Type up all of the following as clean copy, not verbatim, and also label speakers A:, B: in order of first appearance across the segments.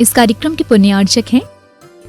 A: इस कार्यक्रम के पुण्यार्चक हैं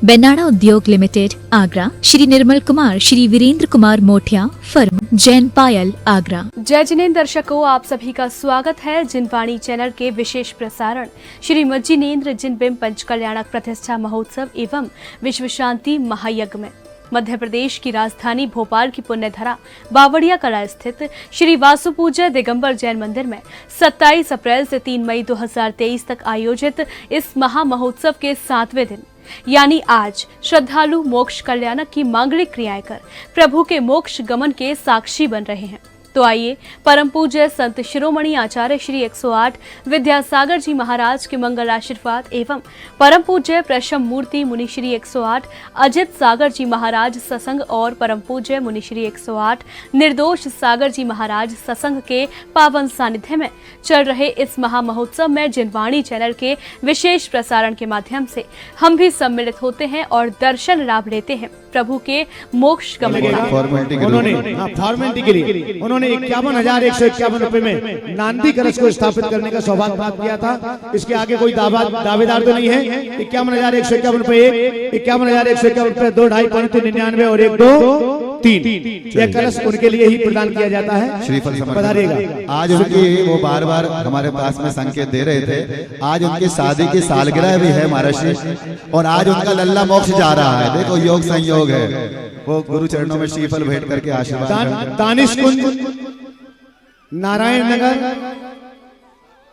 A: बेनाडा उद्योग लिमिटेड आगरा, श्री निर्मल कुमार, श्री वीरेंद्र कुमार मोठिया, फर्म जैन पायल आगरा।
B: जय जिनेन्द्र दर्शकों, आप सभी का स्वागत है जिनवाणी चैनल के विशेष प्रसारण श्रीमद जिनेन्द्र जिनबिंब पंचकल्याणक प्रतिष्ठा महोत्सव एवं विश्व शांति महायज्ञ में। मध्य प्रदेश की राजधानी भोपाल की पुण्यधरा बावड़िया कला स्थित श्री वासु पूज्य दिगंबर जैन मंदिर में 27 अप्रैल से 3 मई 2023 तक आयोजित इस महा महोत्सव के 7वें दिन यानी आज श्रद्धालु मोक्ष कल्याणक की मांगलिक क्रियाएं कर प्रभु के मोक्ष गमन के साक्षी बन रहे हैं। तो आइए परम पूज्य संत शिरोमणि आचार्य श्री 108 विद्यासागर जी महाराज के मंगल आशीर्वाद एवं परम पूज्य प्रशम मूर्ति मुनि श्री 108 अजित सागर जी महाराज ससंग और परम पूज्य मुनि श्री 108 निर्दोष सागर जी महाराज ससंग के पावन सानिध्य में चल रहे इस महा महोत्सव में जिनवाणी चैनल के विशेष प्रसारण के माध्यम से हम भी सम्मिलित होते हैं और दर्शन लाभ लेते हैं प्रभु के मोक्ष गमन का।
C: फॉर्मेलिटी के लिए उन्होंने 51,151 रुपए में नांदी कलश को स्थापित करने का सौभाग्य प्राप्त किया था। इसके आगे कोई दावेदार तो नहीं है। 51,151 रुपए, 51,151 रुपए, 2, 2.5, 5, 99 और 1, 2, 3 यह कलश उनके लिए ही प्रदान किया जाता है।
D: श्रीफल पधारिएगा। आज उनकी वो बार बार हमारे पास में संकेत दे रहे थे। आज उनकी शादी की सालगिरह भी है महाराज, और आज उनका लल्ला मोक्ष जा रहा है। देखो योग संयोग है। वो गुरु चरणों में श्रीफल भेंट करके आशीर्वाद।
C: दानिश कुंज, नारायण नगर,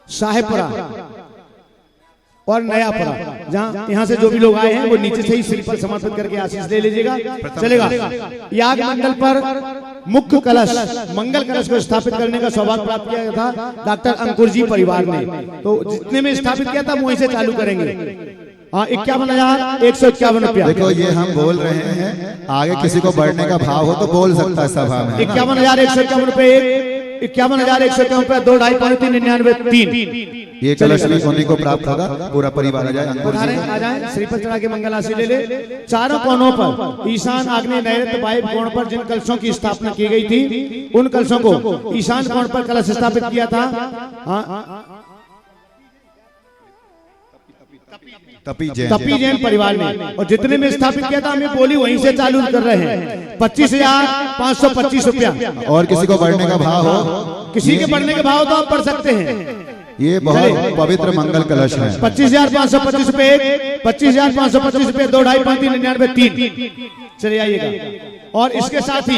C: साहेबपुरा और नयापुरा, जहाँ यहाँ से जो भी लोग आए हैं वो नीचे से ही श्रीफल समर्पित करके आशीष ले लीजिएगा। चलेगा। याग मंडल पर मुख्य कलश, मंगल कलश को स्थापित करने का सौभाग्य प्राप्त किया था डॉक्टर अंकुर जी परिवार ने। तो जितने में स्थापित किया था वहीं से चालू करेंगे। 51,151 रुपया।
D: देखो ये हम बोल रहे हैं, आगे किसी को बढ़ने का भाव हो तो बोल सकता है सभा में।
C: 51,151 रुपए, 51,151 रुपए, 2, 2.5, 5, 3, 99, 3
D: ये कलश उन्हीं को प्राप्त होगा। पूरा परिवार आ जाए,
C: आ जाए, श्रीफल चढ़ा के मंगल आशीष ले ले। चारों कोनों पर ईशान, आग्नेय, नैऋत्य, वायव्य कोण पर जिन कलशों की स्थापना की गई थी उन कलशों को ईशान कोण पर कलश स्थापित किया था
D: तपी
C: जैन परिवार ने। और जितने में स्थापित किया था हमें बोली वहीं से चालू कर रहे हैं। 25,525 रुपया।
D: और किसी को बढ़ने का भाव हो,
C: किसी के बढ़ने के भाव तो आप पढ़ सकते हैं।
D: ये बहुत पवित्र मंगल कलश है।
C: 25,525 रुपए, 25,525 रुपए, 2, 2.5, 5, 3, 99, 3 चले आइएगा। और इसके साथ ही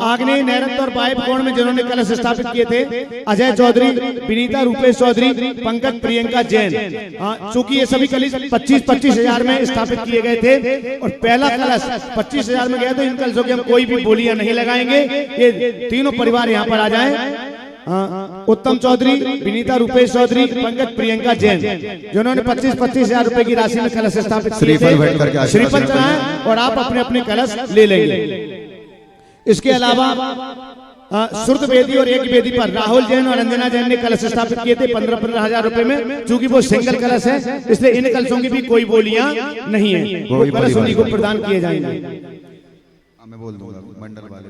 C: आग्नेय, नैऋत्य और वायव्य कोण में जिन्होंने कलश स्थापित किए थे अजय चौधरी, विनीता रूपेश चौधरी, पंकज प्रियंका जैन। चूंकि ये सभी कलश 25-25 हजार में स्थापित किए गए थे और पहला कलश 25 हजार में गया, तो इन कलशों की हम कोई भी बोलियां नहीं लगाएंगे। ये तीनों परिवार यहाँ पर आ जाएं। उत्तम चौधरी, विनीता रूपेश चौधरी, पंकज प्रियंका जैन, जिन्होंने 25-25 हजार रुपए की राशि में कलश स्थापित श्रीफल चढ़ाएं और आप अपने अपने कलश ले लेंगे। इसके अलावा श्रुत वेदी और एक वेदी पर राहुल जैन और अंजना जैन ने कलश स्थापित किए थे 15-15 हजार रुपए में। चूंकि वो सिंगल कलश है इसलिए इन कलशों की भी कोई बोलियां नहीं है। वो कलश उन्हीं को प्रदान किए जाएंगे।
D: मैं बोल दूंगा मंडल वाले,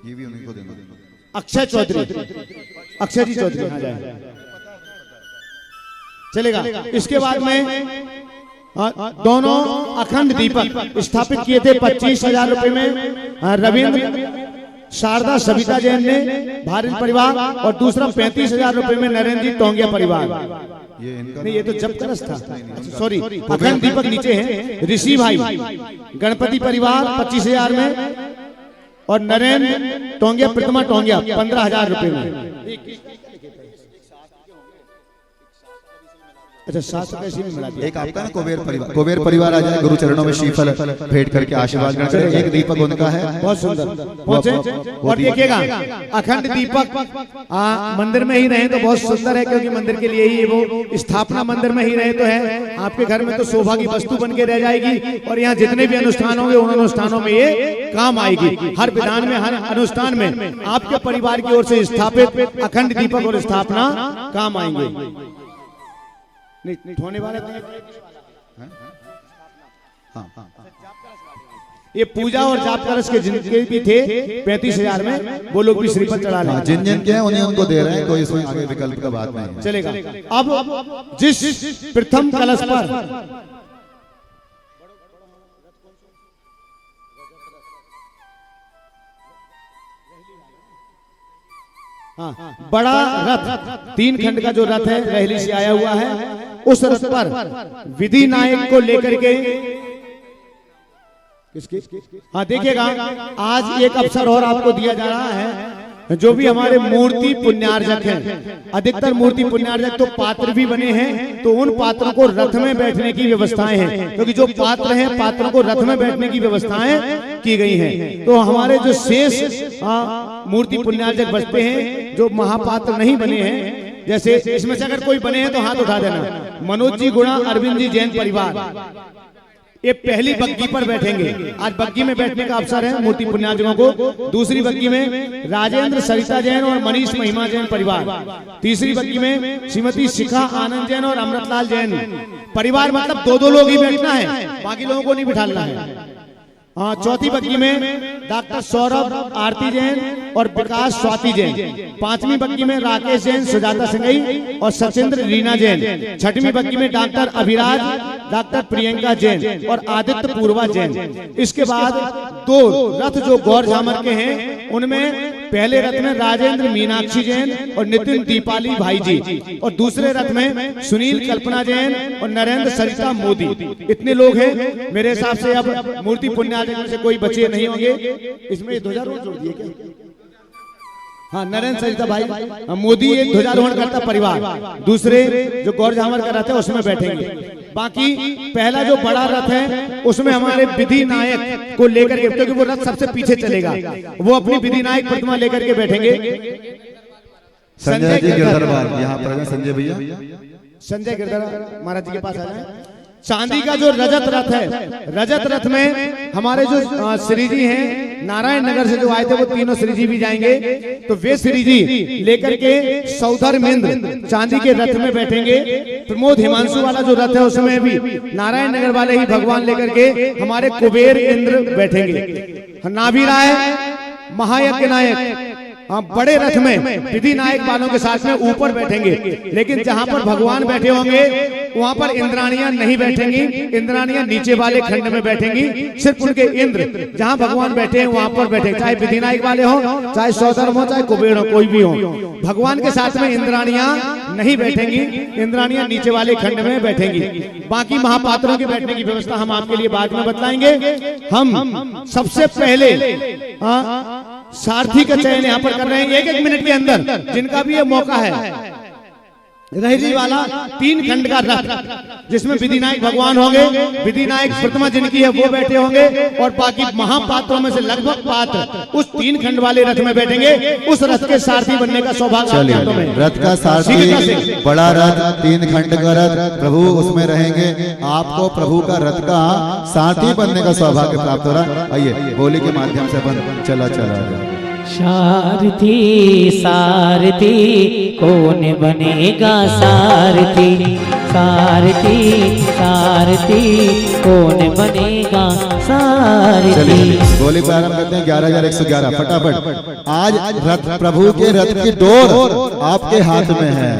D: ये भी उन्हीं को देंगे।
C: अक्षय चौधरी, अक्षय जी चौधरी आ जाए, चलेगा। इसके बाद में दोनों अखंड दीपक स्थापित किए थे 25,000 रुपए में रविंद्र शारदा सविता जैन ने, भारत परिवार, और दूसरा 35,000 रुपए में नरेंद्र जी टोंगिया परिवार। नहीं, ये तो जब कलश था, सॉरी। अखंड दीपक नीचे है। ऋषि भाई गणपति परिवार 25,000 में और नरेंद्र टोंगिया प्रतिमा टोंगिया 15,000 रुपए में। अच्छा, 7 में मिला दिया।
D: एक आपका ना कुबेर परिवार आ जाए, गुरु चरणों में श्रीफल भेंट करके आशीर्वाद करना। एक दीपक उनका है,
C: बहुत सुंदर पहुंचे। और देखिएगा अखंड दीपक मंदिर में ही रहे तो बहुत सुंदर है, क्योंकि मंदिर के लिए ही वो स्थापना मंदिर में ही रहे तो है। आपके घर में तो शोभा की वस्तु बन के रह जाएगी और यहाँ जितने भी अनुष्ठान होंगे उन अनुष्ठानों में ये काम आएगी। हर विधान में, हर अनुष्ठान में आपके परिवार की ओर से स्थापित अखंड दीपक और स्थापना काम आएंगे। नहीं होने वाले ये पूजा और जाप कलश के जिनके भी थे 35,000 में वो लोग भी श्रीफल चढ़ा लें।
D: जिन जिन के हैं उन्हें उनको दे रहे हैं, कोई इसमें आगे विकल्प का बात नहीं है।
C: चलेगा। अब जिस प्रथम कलश पर बड़ा रथ 3 खंड का जो रथ है रहली से आया हुआ है, उस रथ पर विधि नायक को लेकर के किसकी देखिएगा आज एक अवसर और आपको दिया जा रहा है। जो भी हमारे मूर्ति पुण्यार्जक हैं, अधिकतर मूर्ति पुण्यार्जक तो पात्र भी बने हैं, तो उन पात्रों को रथ में बैठने की व्यवस्थाएं हैं, क्योंकि जो पात्र हैं पात्रों को रथ में बैठने की व्यवस्थाएं की गई हैं। तो हमारे जो शेष मूर्ति पुण्यार्जक बचते हैं, जो महापात्र नहीं बने हैं, जैसे इसमें से अगर कोई बने हैं तो हाथ उठा देना। मनोज जी गुणा, अरविंद जी जैन परिवार, ये पहली बग्गी पर बैठेंगे। आज बग्गी में बैठने का अवसर है मूर्ति पुण्यार्जकों को। दूसरी बग्गी में राजेंद्र सरिता जैन और मनीष महिमा जैन परिवार। तीसरी बग्गी में श्रीमती शिखा आनंद जैन और अमृतलाल जैन परिवार। मतलब 2-2 लोग ही बैठना है, बाकी लोगों को नहीं बिठाना है। चौथी बग्गी में डॉक्टर सौरभ आरती जैन और विकास स्वाति जैन। 5वीं बग्गी में राकेश जैन, सुजाता सिंघई और सचिंद्र रीना जैन। 6वीं बग्गी में डॉक्टर अभिराज, डॉक्टर प्रियंका जैन और आदित्य पूर्वा जैन। इसके बाद 2 रथ जो गौर झामर के हैं, उनमें पहले रथ में राजेंद्र मीनाक्षी जैन और नितिन दीपाली भाई जी, और दूसरे रथ में सुनील कल्पना जैन और नरेंद्र सरिता मोदी। इतने लोग हैं। मेरे हिसाब से अब मूर्ति पुण्यार्जक में से कोई बचे नहीं होंगे। इसमें ध्वजारोहण जोड़ दिए क्या? नरेंद्र सरिता भाई मोदी एक ध्वजारोहण करता परिवार, दूसरे जो गौर झामर का रथ है उसमें बैठेंगे। बाकी पहला जो बड़ा रथ है उसमें हमारे विधि नायक को लेकर के, क्योंकि वो रथ सबसे पीछे चलेगा, वो अपनी विधि नायक प्रतिमा लेकर के बैठेंगे।
D: संजय जी गिरधर यहाँ पर संजय भैया,
C: संजय गिरधर महाराज जी के पास आ जाए। चांदी का जो रजत रथ है, रजत रथ में हमारे जो श्री जी हैं नारायण नगर से जो आए थे, वो तीनों श्री जी भी जाएंगे। तो वे श्री जी लेकर के सौधर्मेंद्र चांदी के रथ में बैठेंगे। प्रमोद हिमांशु वाला जो रथ है उसमें भी नारायण नगर वाले ही भगवान लेकर के हमारे कुबेर इंद्र बैठेंगे। नाभि राय महायज्ञ नायक बड़े रथ में विधि नायक वालों के साथ में ऊपर बैठेंगे। लेकिन जहां पर भगवान बैठे होंगे वहां पर इंद्राणियां नहीं बैठेंगी, इंद्राणियां नीचे वाले खंड में बैठेंगी। सिर्फ उनके इंद्र जहां भगवान बैठे हैं वहां पर बैठे, चाहे विधि नायक वाले हो, चाहे सौधर्म हो, चाहे कुबेर हो, कोई भी हो। भगवान के साथ में इंद्राणियां नहीं बैठेंगी, इंद्राणियां नीचे वाले खंड में बैठेंगी। बाकी महापात्रों के बैठने की व्यवस्था हम आपके लिए बाद में बतलाएंगे। हम सबसे पहले सारथी का चयन यहाँ पर कर रहे हैं 1-1 मिनट के अंदर। जिनका भी ये मौका है, रहली वाला 3 खंड का रथ जिसमें विधि नायक भगवान होंगे, विधि नायक प्रतिमा जिनकी है वो बैठे होंगे, और बाकी महापात्रों में से लगभग पात्र उस 3 खंड वाले रथ में बैठेंगे। उस रथ के सारथी बनने का सौभाग्य आपके हाथों में।
D: रथ का सारथी बड़ा रथ 3 खंड का रथ, प्रभु उसमें रहेंगे। आपको प्रभु का रथ का सारथी बनने का सौभाग्य प्राप्त हो रहा है। आइए बोली के माध्यम से अपन चला
E: सारथी सारथी कौन बनेगा सारथी, सारथी सारथी कौन बनेगा सारथी।
D: चलिए बोली प्रारंभ करते हैं। 11,111 फटाफट। आज रथ प्रभु के रथ की डोर आपके हाथ में है।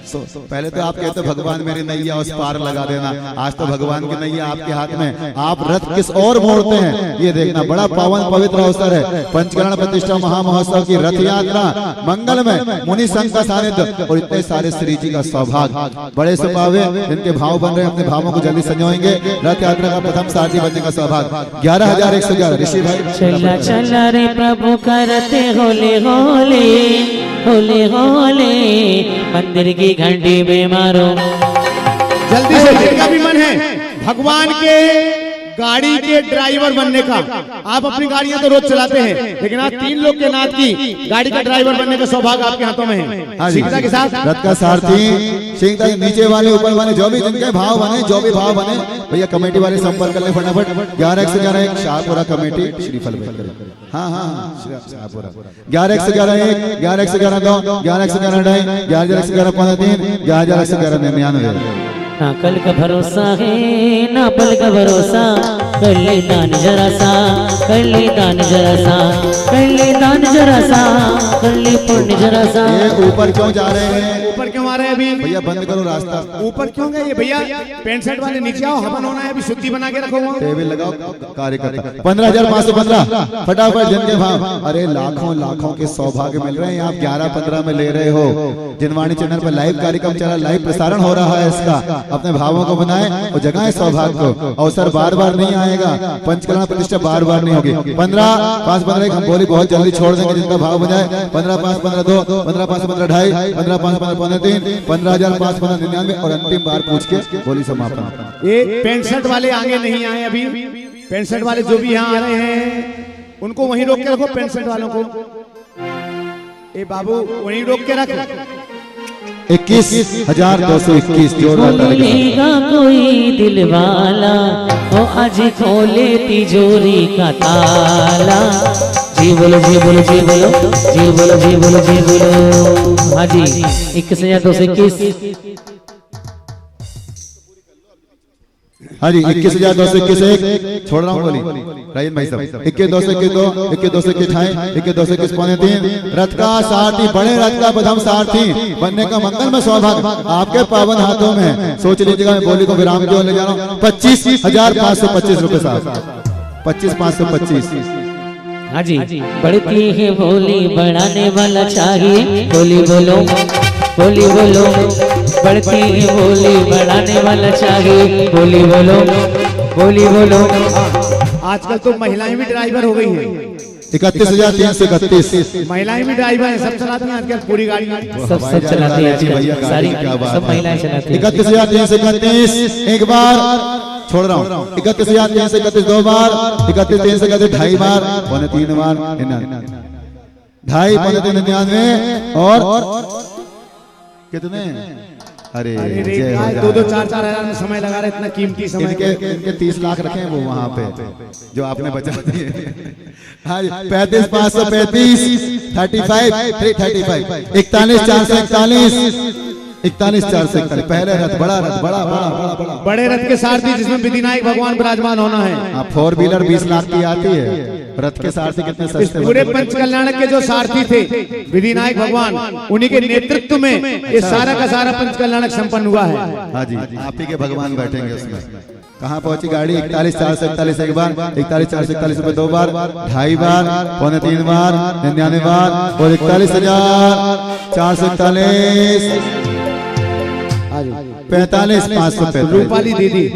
D: पहले तो आप कहते भगवान मेरी नैया उस पार लगा देना, आज तो भगवान की नैया आपके हाथ में। आप रथ किस ओर मोड़ते हैं ये देखना। बड़ा पावन पवित्र अवसर है। पंचकरण प्रतिष्ठा महामहोत्सव की रथ यात्रा मंगल में मुनि संघ का सानिध्य और इतने सारे श्री जी का सौभाग्य। बड़े सुपावे जिनके भाव बन रहे हैं, अपने भावों को जल्दी संजोएंगे। रथ यात्रा का प्रथम सारथी बनने का सौभाग्य। 11,111 ऋषि भाई
E: चला चला रे प्रभु करते होले होले होले होले, मंदिर की घंटी में मारो।
C: जल्दी से जिनका भी मन है भगवान के गाड़ी के ड्राइवर बनने का, आप अपनी गाड़ियां तो रोज चलाते हैं, लेकिन आज 3 लोग के नाथ की गाड़ी का ड्राइवर बनने का सौभाग्य आपके हाथों में है। शीघ्रता के साथ
D: रथ का सारथी, शीघ्रता नीचे वाले ऊपर वाले जो भी जिनके भाव बने, जो भी भाव बने भैया कमेटी वाले संपर्क कर ले फटाफट। 11,111 शाहपुरा कमेटी श्रीफल भेंट। हाँ 11,111 11,111 2 11,111 2 11,111 3 11,111 99।
E: ना कल का भरोसा है ना पल का भरोसा, कर ले दान जरा सा, कर ले दान जरा सा, कर ले दान जरा सा, कर ले पुण्य जरा सा।
D: ये ऊपर क्यों जा रहे हैं?
C: ऊपर क्यों आ रहे हैं अभी?
D: भैया बंद करो रास्ता।
C: ऊपर क्यों गए ये भैया? पैंट शर्ट वाले नीचे आओ, हवन होना है अभी, शुद्धि बना के रखो वहाँ।
D: टेबल लगाओ कार्यकर्ता। 15,515 फटाफट जिनके भाव। अरे लाखों लाखों के सौभाग्य मिल रहे हैं, आप 11-15 में ले रहे हो। जिनवाणी चैनल पर लाइव कार्यक्रम चला, लाइव प्रसारण हो रहा है इसका। अपने भावों को बनाए और जगाए सौभाग्य को। अवसर बार बार नहीं आएगा, पंचकल्याण प्रतिष्ठा बार बार नहीं होगी। 15-5-15 हम बोली बहुत जल्दी छोड़ देंगे जिनका भाव बजाए। 15-5-15-2, 15-5-15-2.5, 15-5-15-3, 15,515-99 और अंतिम बार पूछ के बोली समापन।
C: ये पैंट शर्ट वाले आगे नहीं आए अभी। पैंट शर्ट वाले जो भी यहाँ आ रहे हैं उनको वहीं रोक के रखो। पैंट शर्ट वालों को ए बाबू वहीं रोक के रख।
D: 21,221 जोरदार ताली।
E: बोलेगा कोई दिल वाला ओ आज खोले तिजोरी का ताला। जी बोलो जी बोलो जी बोलो जी बोलो जी बोलो जी बोलो। हाँ जी 21,221।
D: हाँ जी 21,221 एक छोड़ रहा हूँ बोली राजन भाई साहब। 21,221 21,221 21,221 रथ का सारथी, बड़े रथ का प्रथम सारथी बनने का मंगल में सौभाग्य आपके पावन हाथों में। सोच लीजिएगा मैं बोली को विराम क्यों ले जा रहा हूँ। 25,525 रुपए साहब। 25,525।
E: हाँ जी बढ़ती है बोली बढ़ाने वाला चाहिए। बोली बोलो बोली बोलो, बढ़ती है बोली बढ़ाने वाला चाहिए। बोली बोलो बोली बोलो।
C: आजकल तो महिलाएं भी ड्राइवर हो गई हैं।
D: 31,331
C: महिलाएं भी ड्राइवर हैं, सब चलाती हैं आजकल पूरी गाड़ी।
E: सब चलाती है आजकल, सारी सब महिलाएं चलाती हैं।
D: 31,331 एक बार छोड़ रहा हूँ। 31,331 दो बार, 31,331 ढाई बार, 3 बार, 2.5 और कितने? अरे
C: दो 4-4 हजार में समय लगा रहे, इतना कीमती समय।
D: इनके 30 लाख रखे हैं वो वहाँ पे जो आपने बचा दिए। हाँ 35,535 35 335 41,441 41,441 पहले रथ बड़ा रथ बड़ा बड़ा बड़ा बड़ा
C: बड़े रथ के सारथी जिसमें विधिनायक भगवान विराजमान होना है।
D: हाँ 4 व्हीलर 20 लाख की आती है। रथ के सारथी कितने सस्ते।
C: पूरे पंचकल्याणक के जो सारथी थे विधिनायक भगवान, उन्हीं के नेतृत्व में ये सारा का सारा पंचकल्याणक संपन्न हुआ है।
D: हाँ जी आप ही के भगवान बैठेंगे उसमें। कहाँ पहुंची गाड़ी? 41,441 एक बार, 41,441 रुपए दो बार, 2.5 बार, 3 बार, 99 बार और 41,441 45,535।
C: रूपाली दीदी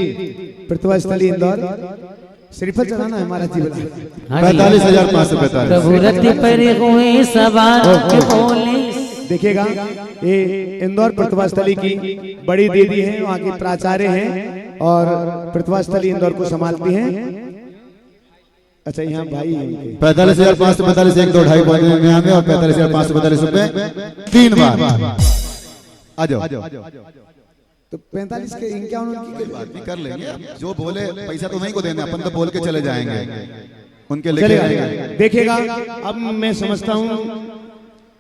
C: प्रतिभा स्थली इंदौर। श्रीफल चढ़ाना है हमारा जीवन।
D: 45,545।
E: प्रभु रथ पर हुए सवार के बोले।
C: देखिएगा ये इंदौर प्रतिभा स्थली की बड़ी दीदी हैं, वहाँ की प्राचार्य हैं और प्रतिभा स्थली इंदौर को संभालती हैं। अच्छा यहाँ भाई
D: 45,545 1 2 2.5 99 और 45,545 रुपए 3 बार। आ जाओ।
C: तो 45 के इनका उनकी
D: बात भी कर लेंगे। जो बोले पैसा तो नहीं को देना, अपन तो बोल के चले जाएंगे उनके लेके।
C: देखिएगा अब मैं समझता हूँ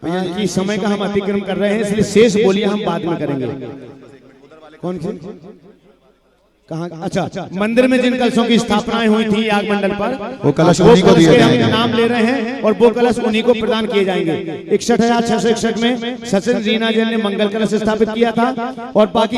C: कि समय का हम अतिक्रम कर रहे हैं, इसलिए शेष बोलियां हम बाद में करेंगे। कौन सी कहाँ? अच्छा मंदिर में जिन कलशों की स्थापनाएं हुई थी याग मंडल पर,
D: वो कलश उन्हीं को दिए
C: हम
D: जाएंगे।
C: नाम ले रहे हैं और वो कलश उन्हीं को प्रदान किए जाएंगे। 61,661 में सचिन रीना जैन ने मंगल कलश स्थापित किया था और बाकी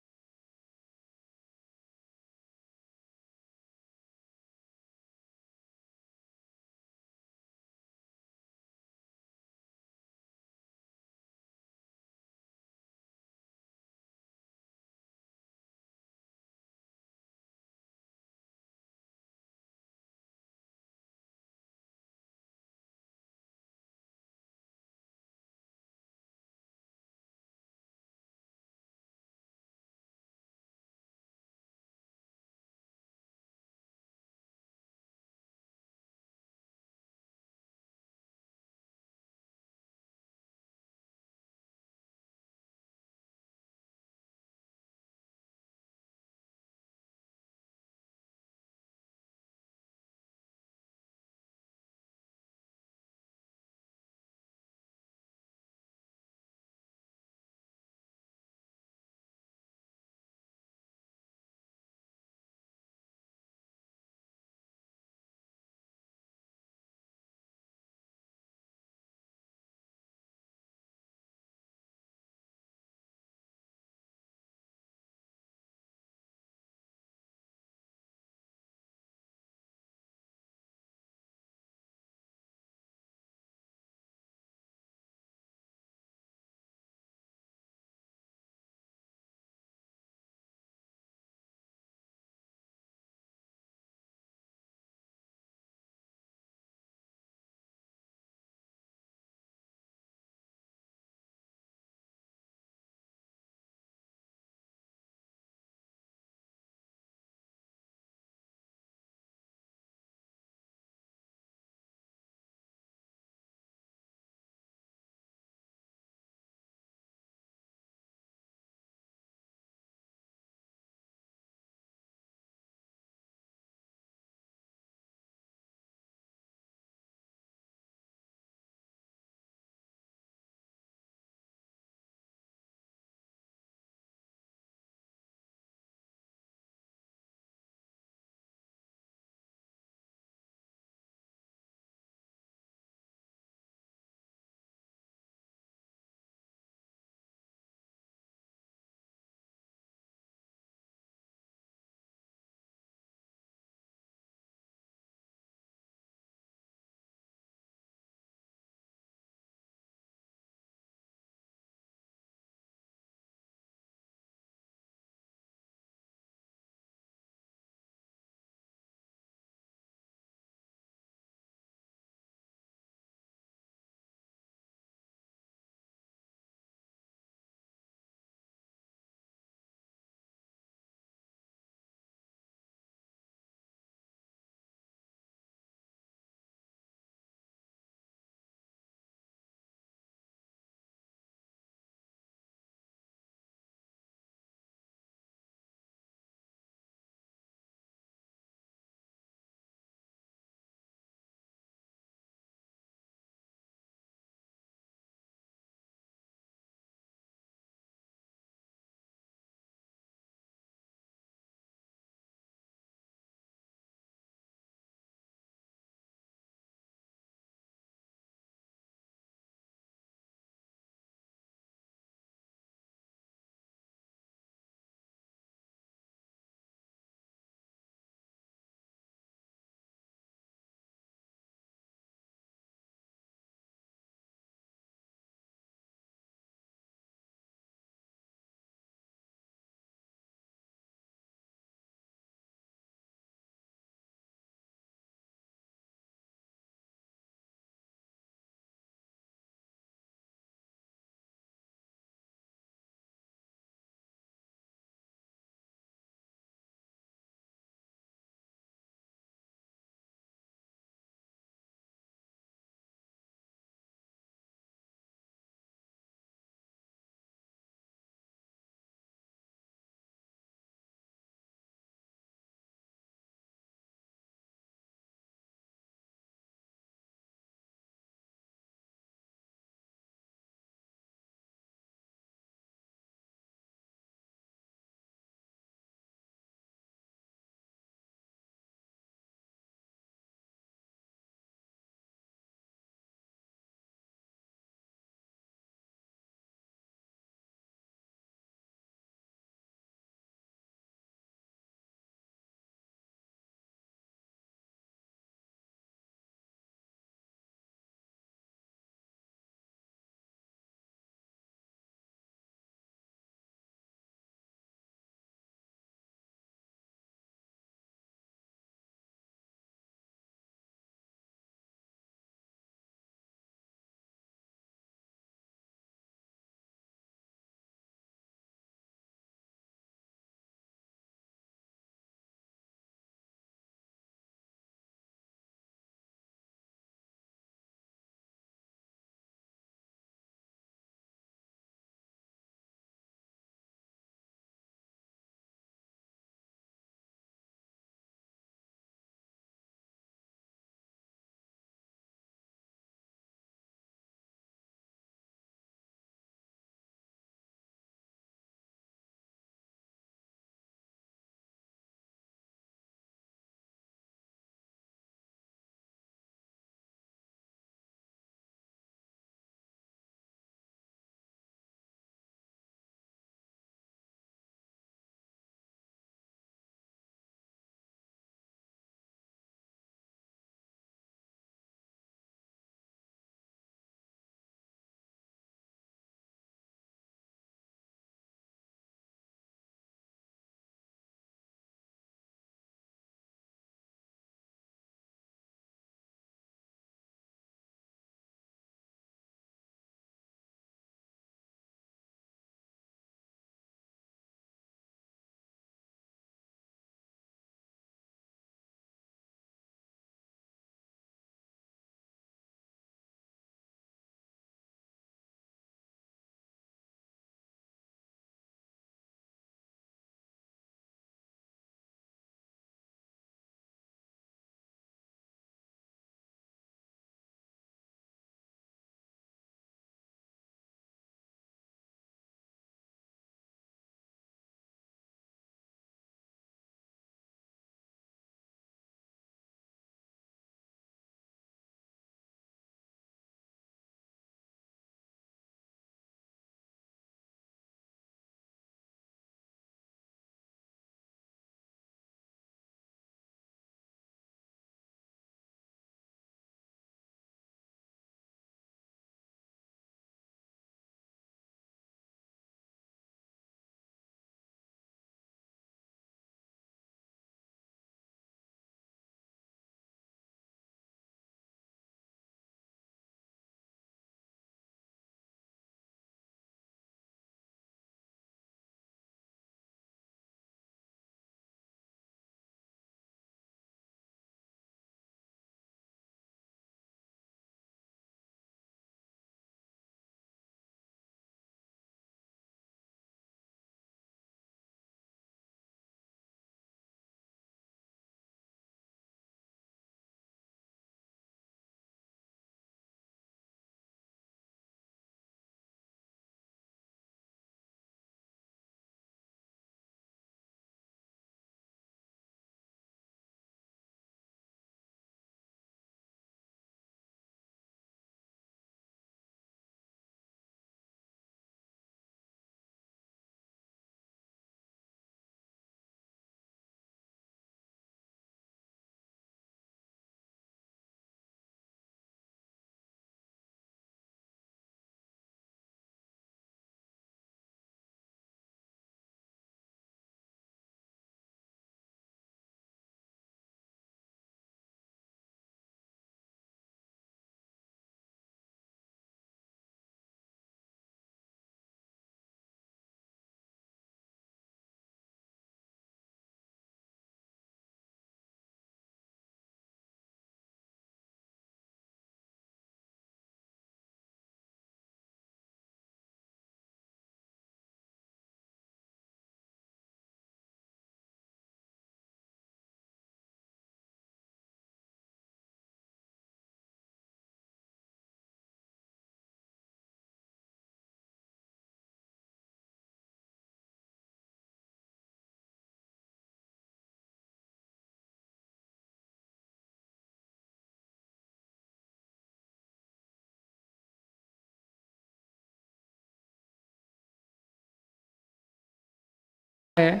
F: है।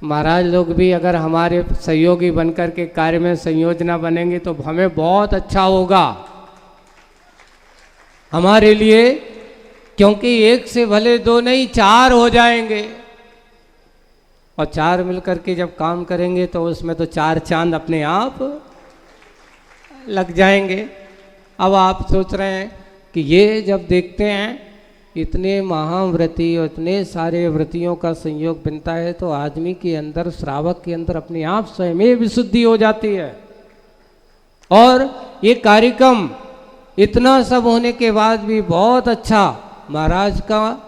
F: महाराज लोग भी अगर हमारे सहयोगी बनकर के कार्य में संयोजना बनेंगे तो हमें बहुत अच्छा होगा हमारे लिए, क्योंकि एक से भले दो नहीं 4 हो जाएंगे, और 4 मिलकर के जब काम करेंगे तो उसमें तो 4 चांद अपने आप लग जाएंगे। अब आप सोच रहे हैं कि ये जब देखते हैं इतने महाव्रती और इतने सारे व्रतियों का संयोग बनता है तो आदमी के अंदर, श्रावक के अंदर अपने आप स्वयं में विशुद्धि हो जाती है। और ये कार्यक्रम इतना सब होने के बाद भी बहुत अच्छा, महाराज का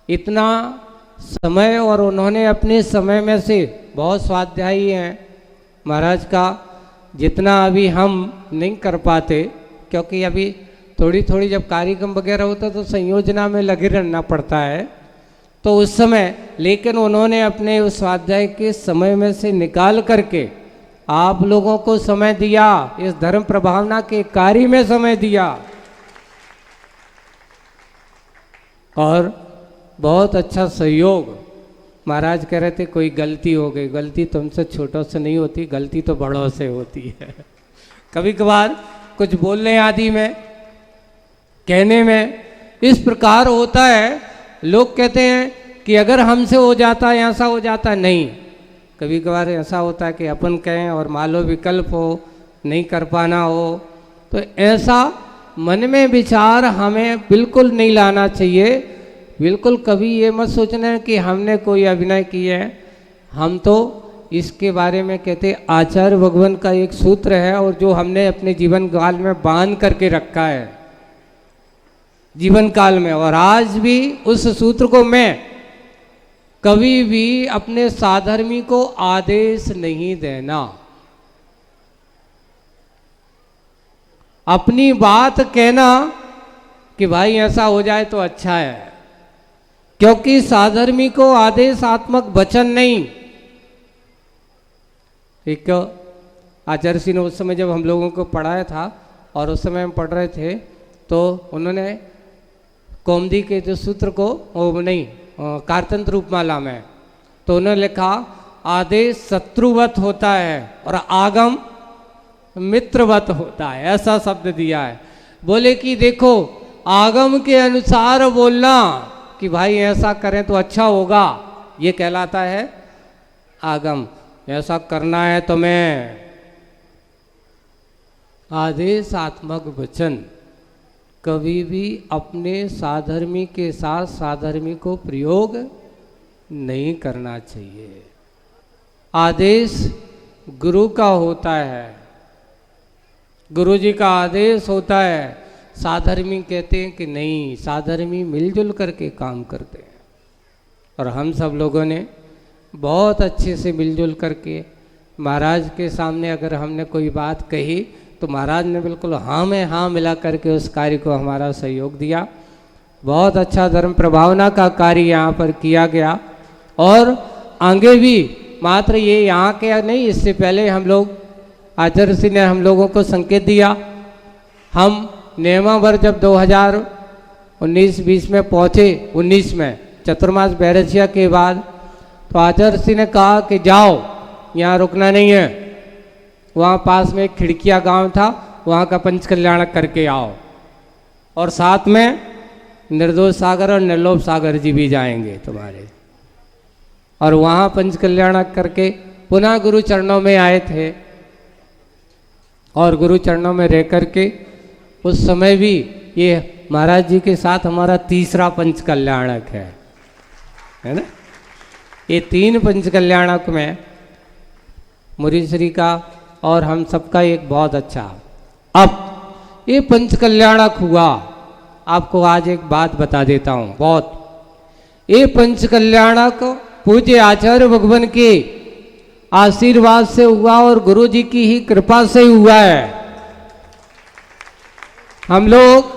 F: इतना समय, और उन्होंने अपने समय में से बहुत स्वाध्यायी हैं महाराज का, जितना अभी हम नहीं कर पाते, क्योंकि अभी थोड़ी थोड़ी जब कार्यक्रम वगैरह होता तो संयोजना में लगे रहना पड़ता है, तो उस समय, लेकिन उन्होंने अपने उस स्वाध्याय के समय में से निकाल करके आप लोगों को समय दिया, इस धर्म प्रभावना के कार्य में समय दिया, और बहुत अच्छा सहयोग। महाराज कह रहे थे कोई गलती हो गई, गलती तुमसे छोटों से नहीं होती, गलती तो बड़ों से होती है। कभी कभार कुछ बोलने आदि में, कहने में इस प्रकार होता है, लोग कहते हैं कि अगर हमसे हो जाता है ऐसा हो जाता है, नहीं, कभी कभार ऐसा होता है कि अपन कहें और मान लो विकल्प हो, नहीं कर पाना हो, तो ऐसा मन में विचार हमें बिल्कुल नहीं लाना चाहिए। बिल्कुल कभी ये मत सोचना है कि हमने कोई अभिनय किया है। हम तो इसके बारे में कहते आचार्य भगवान का एक सूत्र है, और जो हमने अपने जीवन काल में बांध करके रखा है जीवन काल में, और आज भी उस सूत्र को मैं कभी भी अपने साधर्मी को आदेश नहीं देना, अपनी बात कहना कि भाई ऐसा हो जाए तो अच्छा है, क्योंकि साधर्मी को आदेशात्मक वचन नहीं। एक आचार्य सिंह ने उस समय जब हम लोगों को पढ़ाया था, और उस समय हम पढ़ रहे थे, तो उन्होंने कौमुदी के जो सूत्र को, वो नहीं, कारतंत्र रूपमाला में, तो उन्होंने लिखा आदेश शत्रुवत होता है और आगम मित्रवत होता है, ऐसा शब्द दिया है। बोले कि देखो, आगम के अनुसार बोलना कि भाई ऐसा करें तो अच्छा होगा, ये कहलाता है आगम। ऐसा करना है तो मैं, आदेशात्मक वचन कभी भी अपने साधर्मी के साथ साधर्मी को प्रयोग नहीं करना चाहिए। आदेश गुरु का होता है, गुरु जी का आदेश होता है। साधर्मी कहते हैं कि नहीं, साधर्मी मिलजुल करके काम करते हैं, और हम सब लोगों ने बहुत अच्छे से मिलजुल करके महाराज के सामने अगर हमने कोई बात कही तो महाराज ने बिल्कुल हाँ में हाँ मिला करके उस कार्य को हमारा सहयोग दिया। बहुत अच्छा धर्म प्रभावना का कार्य यहाँ पर किया गया, और आगे भी मात्र ये यहाँ के नहीं, इससे पहले हम लोग, आचार्य सिंह ने हम लोगों को संकेत दिया। हम नियमावर जब 2019-20 में पहुँचे, 19 में चतुर्मास बैरसिया के बाद, तो आचार्य सिंह ने कहा कि जाओ, यहाँ रुकना नहीं है, वहाँ पास में एक खिड़किया गांव था, वहाँ का पंचकल्याणक करके आओ, और साथ में निर्दोष सागर और निर्लोभ सागर जी भी जाएंगे तुम्हारे। और वहाँ पंचकल्याणक करके पुनः गुरु चरणों में आए थे, और गुरु चरणों में रह करके उस समय भी ये महाराज जी के साथ हमारा तीसरा पंचकल्याणक है ना। ये 3 पंचकल्याणक में मुरीश्री का और हम सबका एक बहुत अच्छा। अब ये पंचकल्याणक हुआ, आपको आज एक बात बता देता हूँ। बहुत ये पंचकल्याणक पूज्य आचार्य भगवान के आशीर्वाद से हुआ और गुरु जी की ही कृपा से हुआ है। हम लोग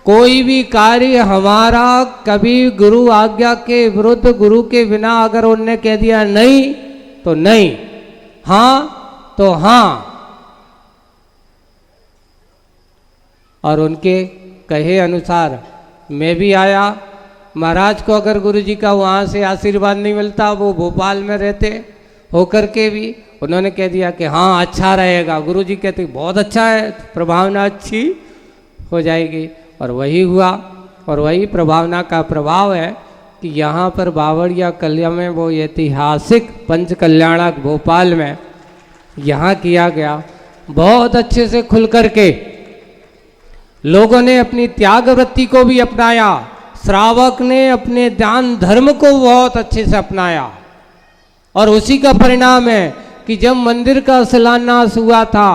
F: कोई भी कार्य हमारा कभी गुरु आज्ञा के विरुद्ध, गुरु के बिना अगर उनने कह दिया नहीं तो नहीं, हाँ तो हाँ, और उनके कहे अनुसार मैं भी आया महाराज को अगर गुरुजी का वहाँ से आशीर्वाद नहीं मिलता, वो भोपाल में रहते होकर के भी उन्होंने कह दिया कि हाँ अच्छा रहेगा। गुरुजी कहते बहुत अच्छा है, प्रभावना अच्छी हो जाएगी। और वही हुआ, और वही प्रभावना का प्रभाव है कि यहाँ पर बावड़िया कल्या में वो ऐतिहासिक पंच कल्याणक भोपाल में यहाँ किया गया। बहुत अच्छे से खुल करके लोगों ने अपनी त्याग वृत्ति को भी अपनाया, श्रावक ने अपने दान धर्म को बहुत अच्छे से अपनाया। और उसी का परिणाम है कि जब मंदिर का शिलान्यास हुआ था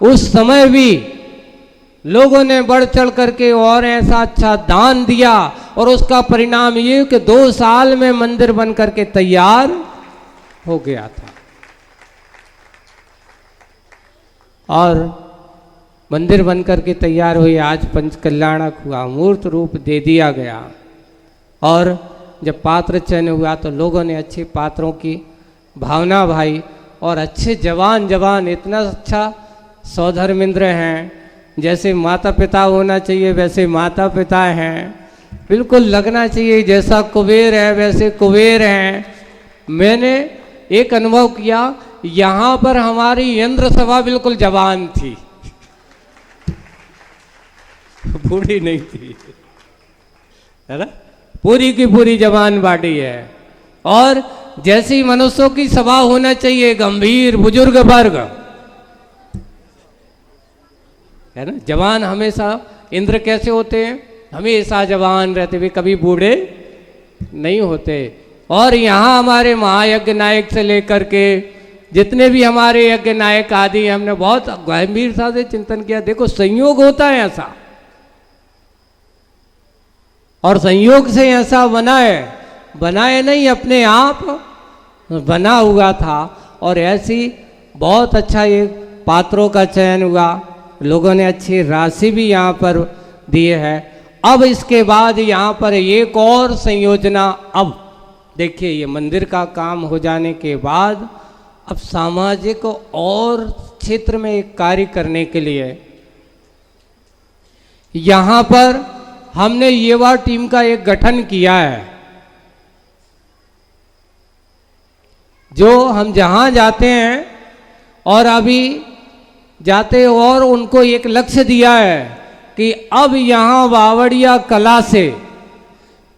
F: उस समय भी लोगों ने बढ़ चढ़ करके और ऐसा अच्छा दान दिया, और उसका परिणाम ये कि 2 साल में मंदिर बन करके तैयार हो गया था। और मंदिर बन करके तैयार हुई, आज पंच कल्याणक हुआ, मूर्त रूप दे दिया गया। और जब पात्र चयन हुआ तो लोगों ने अच्छे पात्रों की भावना भाई, और अच्छे जवान इतना अच्छा सौधर्मिंद्र हैं, जैसे माता पिता होना चाहिए वैसे माता पिता हैं, बिल्कुल लगना चाहिए जैसा कुबेर है वैसे कुबेर हैं। मैंने एक अनुभव किया, यहाँ पर हमारी यंत्र सभा बिल्कुल जवान थी, बूढ़ी नहीं थी, है ना, पूरी की पूरी जवान बाटी है। और जैसी मनुष्यों की सभा होना चाहिए, गंभीर बुजुर्ग वर्ग, है ना, जवान हमेशा, इंद्र कैसे होते हैं, हमेशा जवान रहते, वे कभी बूढ़े नहीं होते। और यहाँ हमारे महायज्ञ नायक से लेकर के जितने भी हमारे यज्ञ नायक आदि, हमने बहुत गंभीरता से चिंतन किया। देखो संयोग होता है ऐसा, और संयोग से ऐसा बनाए नहीं, अपने आप बना हुआ था। और ऐसी बहुत अच्छा ये पात्रों का चयन हुआ, लोगों ने अच्छी राशि भी यहाँ पर दिए है। अब इसके बाद यहाँ पर एक और संयोजना, अब देखिए ये मंदिर का काम हो जाने के बाद अब सामाजिक और क्षेत्र में एक कार्य करने के लिए यहाँ पर हमने युवा टीम का एक गठन किया है। जो हम जहाँ जाते हैं और अभी जाते और उनको एक लक्ष्य दिया है कि अब यहाँ बावड़िया कला से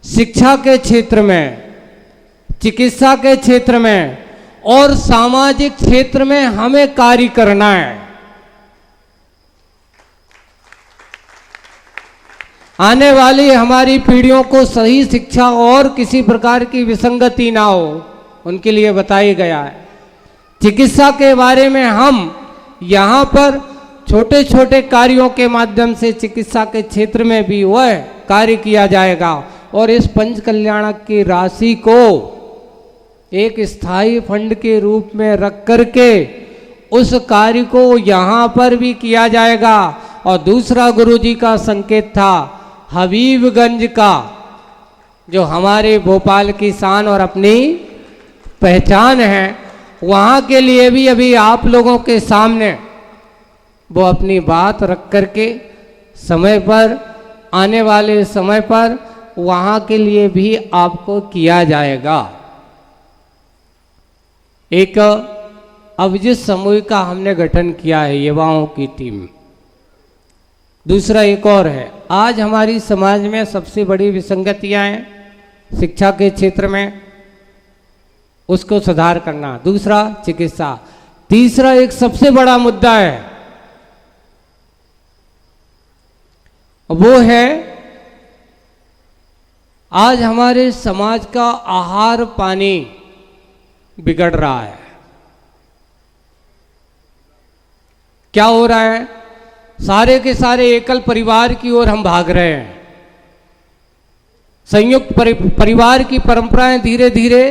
F: शिक्षा के क्षेत्र में, चिकित्सा के क्षेत्र में और सामाजिक क्षेत्र में हमें कार्य करना है। आने वाली हमारी पीढ़ियों को सही शिक्षा और किसी प्रकार की विसंगति ना हो, उनके लिए बताया गया है। चिकित्सा के बारे में हम यहाँ पर छोटे छोटे कार्यों के माध्यम से चिकित्सा के क्षेत्र में भी वह कार्य किया जाएगा, और इस पंच कल्याणक की राशि को एक स्थायी फंड के रूप में रख करके उस कार्य को यहाँ पर भी किया जाएगा। और दूसरा गुरुजी का संकेत था हबीबगंज का, जो हमारे भोपाल की शान और अपनी पहचान है, वहाँ के लिए भी अभी आप लोगों के सामने वो अपनी बात रख करके समय पर, आने वाले समय पर वहाँ के लिए भी आपको किया जाएगा। एक अभिजित समूह का हमने गठन किया है, युवाओं की टीम। दूसरा एक और है, आज हमारी समाज में सबसे बड़ी विसंगतियां हैं शिक्षा के क्षेत्र में, उसको सुधार करना। दूसरा चिकित्सा। तीसरा एक सबसे बड़ा मुद्दा है, वो है आज हमारे समाज का आहार पानी बिगड़ रहा है। क्या हो रहा है? सारे के सारे एकल परिवार की ओर हम भाग रहे हैं। संयुक्त परिवार की परंपराएं धीरे धीरे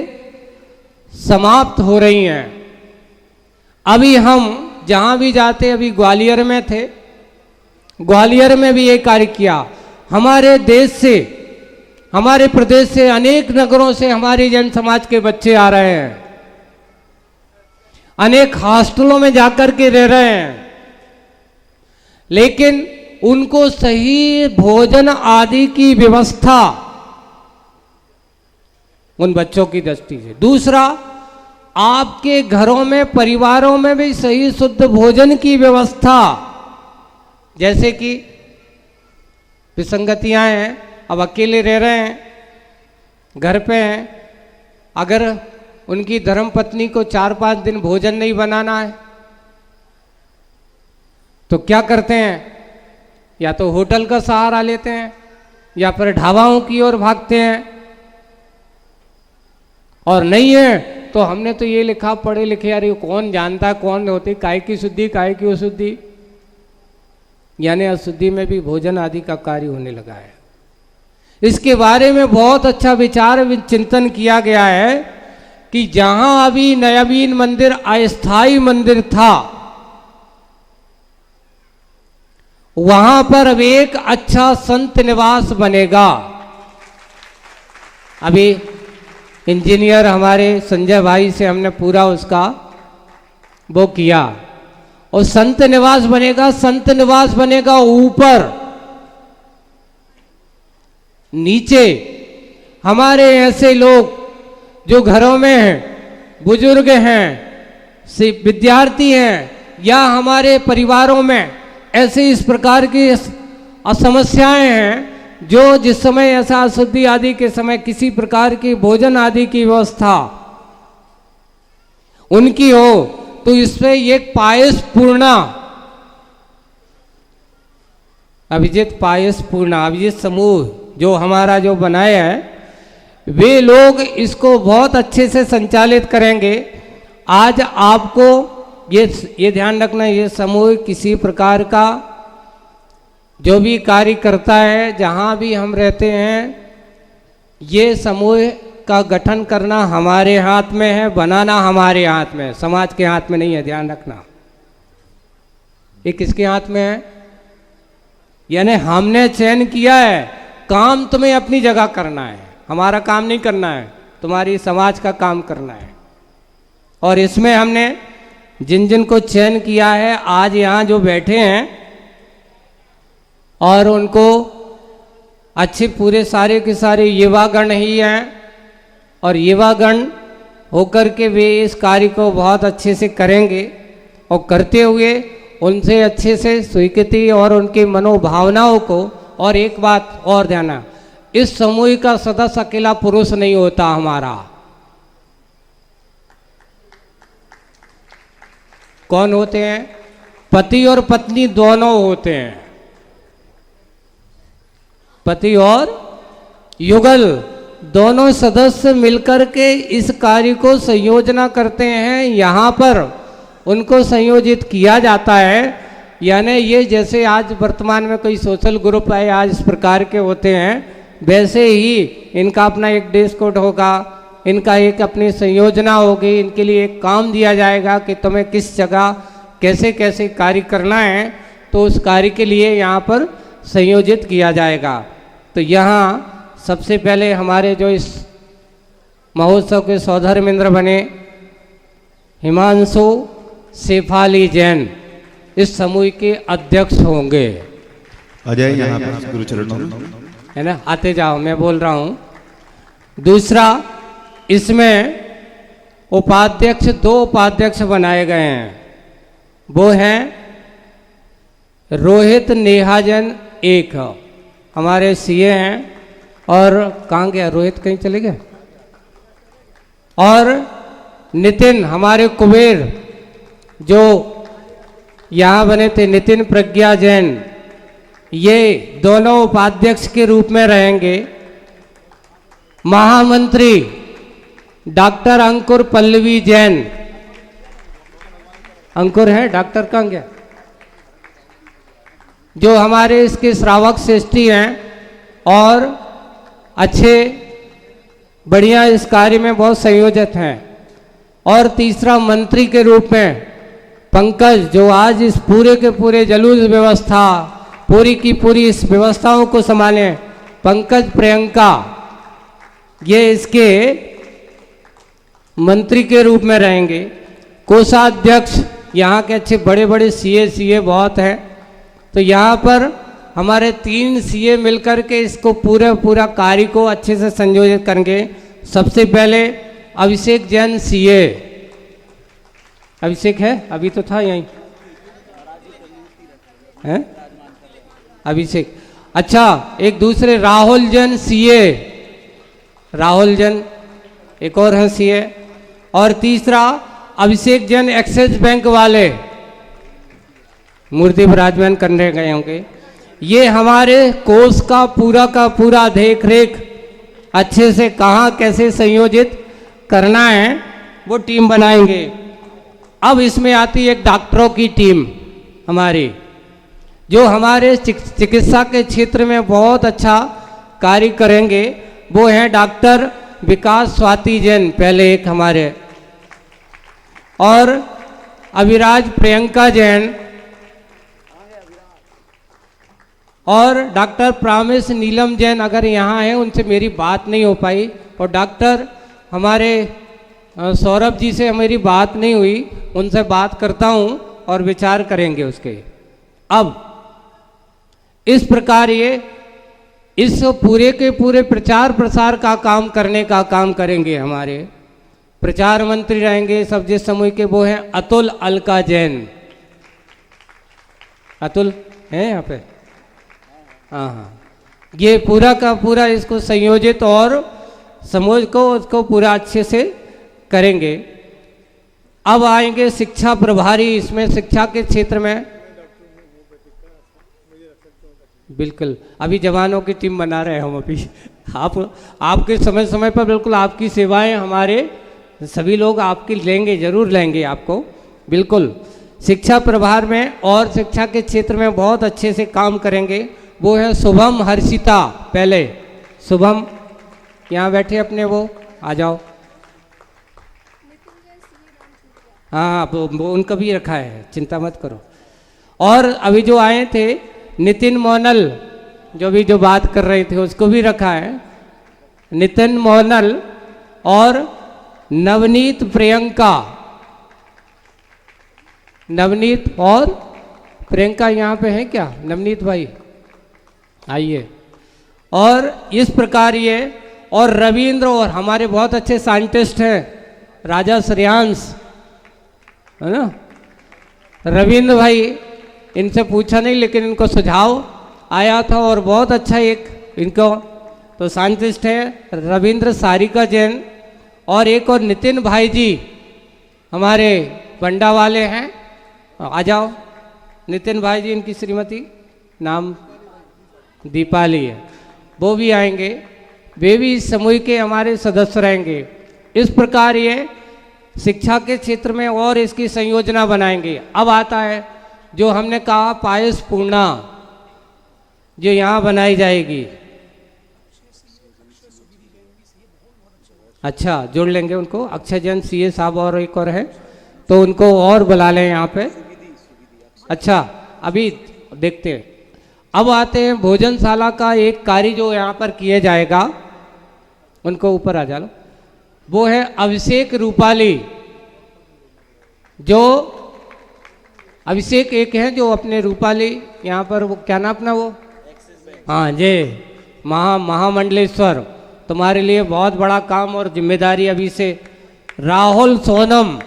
F: समाप्त हो रही हैं। अभी हम जहां भी जाते, अभी ग्वालियर में थे, ग्वालियर में भी ये कार्य किया। हमारे देश से, हमारे प्रदेश से, अनेक नगरों से हमारे जैन समाज के बच्चे आ रहे हैं, अनेक हॉस्टलों में जाकर के रह रहे हैं, लेकिन उनको सही भोजन आदि की व्यवस्था उन बच्चों की दृष्टि से। दूसरा, आपके घरों में, परिवारों में भी सही शुद्ध भोजन की व्यवस्था, जैसे कि विसंगतियां हैं, अब अकेले रह रहे हैं, घर पे हैं, अगर उनकी धर्मपत्नी को 4-5 दिन भोजन नहीं बनाना है तो क्या करते हैं? या तो होटल का सहारा लेते हैं या फिर ढाबाओं की ओर भागते हैं। और नहीं है तो हमने तो ये लिखा, पढ़े लिखे, यार ये कौन जानता है कौन होती, काय की शुद्धि काय की अशुद्धि, यानी अशुद्धि में भी भोजन आदि का कार्य होने लगा है। इसके बारे में बहुत अच्छा विचार चिंतन किया गया है कि जहां अभी नयाबीन मंदिर अस्थाई मंदिर था, वहां पर अब एक अच्छा संत निवास बनेगा। अभी इंजीनियर हमारे संजय भाई से हमने पूरा उसका वो किया, और संत निवास बनेगा। संत निवास बनेगा ऊपर, नीचे हमारे ऐसे लोग जो घरों में हैं, बुजुर्ग हैं, विद्यार्थी हैं, या हमारे परिवारों में ऐसे इस प्रकार की समस्याएं हैं जो जिस समय ऐसा अशुद्धि आदि के समय किसी प्रकार की भोजन आदि की व्यवस्था उनकी हो, तो इसमें एक पायस पूर्णा, अभिजीत पायस पूर्णा, अभिजीत समूह जो हमारा जो बनाया है, वे लोग इसको बहुत अच्छे से संचालित करेंगे। आज आपको ये ध्यान रखना, ये समूह किसी प्रकार का जो भी कार्य करता है, जहाँ भी हम रहते हैं, ये समूह का गठन करना हमारे हाथ में है, बनाना हमारे हाथ में है, समाज के हाथ में नहीं है, ध्यान रखना। ये किसके हाथ में है? यानी हमने चयन किया है, काम तुम्हें अपनी जगह करना है, हमारा काम नहीं करना है, तुम्हारी समाज का काम करना है। और इसमें हमने जिन जिन को चयन किया है, आज यहाँ जो बैठे हैं, और उनको अच्छे पूरे सारे के सारे युवागण ही हैं, और युवागण होकर के वे इस कार्य को बहुत अच्छे से करेंगे, और करते हुए उनसे अच्छे से स्वीकृति और उनकी मनोभावनाओं को। और एक बात और ध्यान, इस समूह का सदस्य अकेला पुरुष नहीं होता, हमारा कौन होते हैं? पति और पत्नी दोनों होते हैं, पति और युगल दोनों सदस्य मिलकर के इस कार्य को संयोजना करते हैं। यहाँ पर उनको संयोजित किया जाता है, यानी ये जैसे आज वर्तमान में कोई सोशल ग्रुप है, आज इस प्रकार के होते हैं, वैसे ही इनका अपना एक ड्रेस कोड होगा, इनका एक अपनी संयोजना होगी, इनके लिए एक काम दिया जाएगा कि तुम्हें किस जगह कैसे कैसे कार्य करना है, तो उस कार्य के लिए यहाँ पर संयोजित किया जाएगा। तो यहाँ सबसे पहले हमारे जो इस महोत्सव के सौधर्मेंद्र बने हिमांशु शेफाली जैन इस समूह के अध्यक्ष होंगे।
D: अजय यहाँ पे गुरुचरणों में
F: है ना, आते जाओ, मैं बोल रहा हूँ। दूसरा, इसमें उपाध्यक्ष, 2 उपाध्यक्ष बनाए गए हैं, वो हैं रोहित नेहाजन, एक हमारे सीए हैं, और कहाँ गया रोहित, कहीं चले गए, और नितिन हमारे कुबेर जो यहाँ बने थे, नितिन प्रज्ञा जैन, ये दोनों उपाध्यक्ष के रूप में रहेंगे। महामंत्री डॉक्टर अंकुर पल्लवी जैन, अंकुर है, डॉक्टर कहाँ गया, जो हमारे इसके श्रावक श्रेष्ठी हैं और अच्छे बढ़िया इस कार्य में बहुत संयोजक हैं। और तीसरा, मंत्री के रूप में पंकज, जो आज इस पूरे के पूरे जलूस व्यवस्था पूरी की पूरी इस व्यवस्थाओं को संभाले, पंकज प्रियंका, ये इसके मंत्री के रूप में रहेंगे। कोषाध्यक्ष यहाँ के अच्छे बड़े बड़े सीए बहुत हैं, तो यहाँ पर हमारे 3 सीए मिलकर के इसको पूरा कार्य को अच्छे से संयोजित करेंगे। सबसे पहले अभिषेक जैन सीए। अभिषेक है, अभी तो था यहीं है अभिषेक। अच्छा, एक दूसरे राहुल जैन सीए, राहुल जैन एक और हैं सीए। और तीसरा अभिषेक जैन एक्सिस बैंक वाले, मूर्ति विराजमान करने गए होंगे। ये हमारे कोर्स का पूरा देख रेख अच्छे से कहाँ कैसे संयोजित करना है वो टीम बनाएंगे। अब इसमें आती है एक डॉक्टरों की टीम हमारी, जो हमारे चिकित्सा के क्षेत्र में बहुत अच्छा कार्य करेंगे। वो हैं डॉक्टर विकास स्वाति जैन पहले एक हमारे, और अभिराज प्रियंका जैन, और डॉक्टर प्रामिस नीलम जैन अगर यहाँ हैं, उनसे मेरी बात नहीं हो पाई। और डॉक्टर हमारे सौरभ जी से मेरी बात नहीं हुई, उनसे बात करता हूँ और विचार करेंगे उसके। अब इस प्रकार ये इस पूरे के पूरे प्रचार प्रसार का काम करने का काम करेंगे। हमारे प्रचार मंत्री रहेंगे सब्जी समूह के, वो हैं अतुल अलका जैन। अतुल हैं यहाँ पे? हाँ, ये पूरा का पूरा इसको संयोजित और समूह को उसको पूरा अच्छे से करेंगे। अब आएंगे शिक्षा प्रभारी, इसमें शिक्षा के क्षेत्र में बिल्कुल अभी जवानों की टीम बना रहे हैं हम अभी। आपके समय समय पर बिल्कुल आपकी सेवाएं हमारे सभी लोग आपकी लेंगे, जरूर लेंगे आपको बिल्कुल। शिक्षा प्रभार में और शिक्षा के क्षेत्र में बहुत अच्छे से काम करेंगे। वो है शुभम हर्षिता। पहले शुभम यहाँ बैठे अपने, वो आ जाओ। हाँ, वो उनका भी रखा है, चिंता मत करो। और अभी जो आए थे नितिन मोनल, जो बात कर रहे थे, उसको भी रखा है, नितिन मोनल। और नवनीत प्रियंका, नवनीत और प्रियंका यहाँ पे है क्या? नवनीत भाई आइए। और इस प्रकार ये, और रविंद्र, और हमारे बहुत अच्छे साइंटिस्ट हैं राजा श्रेयांश, है ना? रविंद्र भाई, इनसे पूछा नहीं लेकिन इनको सुझाव आया था और बहुत अच्छा एक इनको तो साइंटिस्ट है रविंद्र सारिका जैन। और एक और नितिन भाई जी हमारे बंडा वाले हैं, आ जाओ। नितिन भाई जी, इनकी श्रीमती नाम दीपाली है, वो भी आएंगे। वे भी इस समूह के हमारे सदस्य रहेंगे। इस प्रकार ये शिक्षा के क्षेत्र में और इसकी संयोजना बनाएंगे। अब आता है जो हमने कहा पायस पूर्णा, जो यहाँ बनाई जाएगी। अच्छा, जोड़ लेंगे उनको, अक्षय जैन सीए साहब और एक और है, तो उनको और बुला लें यहाँ पे। अच्छा, अभी देखते हैं। अब आते हैं भोजनशाला का एक कार्य जो यहाँ पर किया जाएगा, उनको ऊपर आ जाओ। वो है अभिषेक रूपाली, जो अभिषेक एक है जो अपने रूपाली यहाँ पर, वो क्या नाम अपना, वो हाँ जी, महामंडलेश्वर, तुम्हारे लिए बहुत बड़ा काम और जिम्मेदारी अभी से। राहुल सोनम,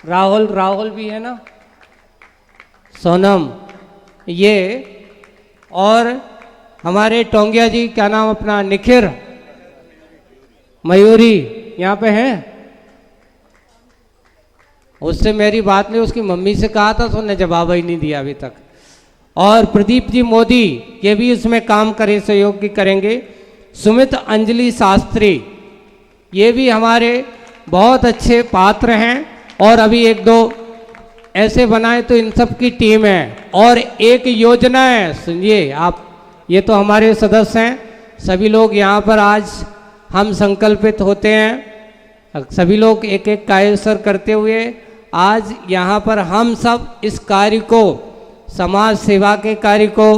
F: राहुल भी है ना, सोनम ये। और हमारे टोंगिया जी, क्या नाम अपना, निखिर मयूरी यहाँ पे है। उससे मेरी बात नहीं, उसकी मम्मी से कहा था तो उसने जवाब ही नहीं दिया अभी तक। और प्रदीप जी मोदी, ये भी इसमें काम करें, सहयोग की करेंगे। सुमित अंजलि शास्त्री, ये भी हमारे बहुत अच्छे पात्र हैं। और अभी एक दो ऐसे बनाए तो इन सब की टीम है। और एक योजना है, सुनिए आप, ये तो हमारे सदस्य हैं, सभी लोग यहाँ पर आज हम संकल्पित होते हैं, सभी लोग एक एक कार्य करते हुए आज यहाँ पर हम सब इस कार्य को, समाज सेवा के कार्य को,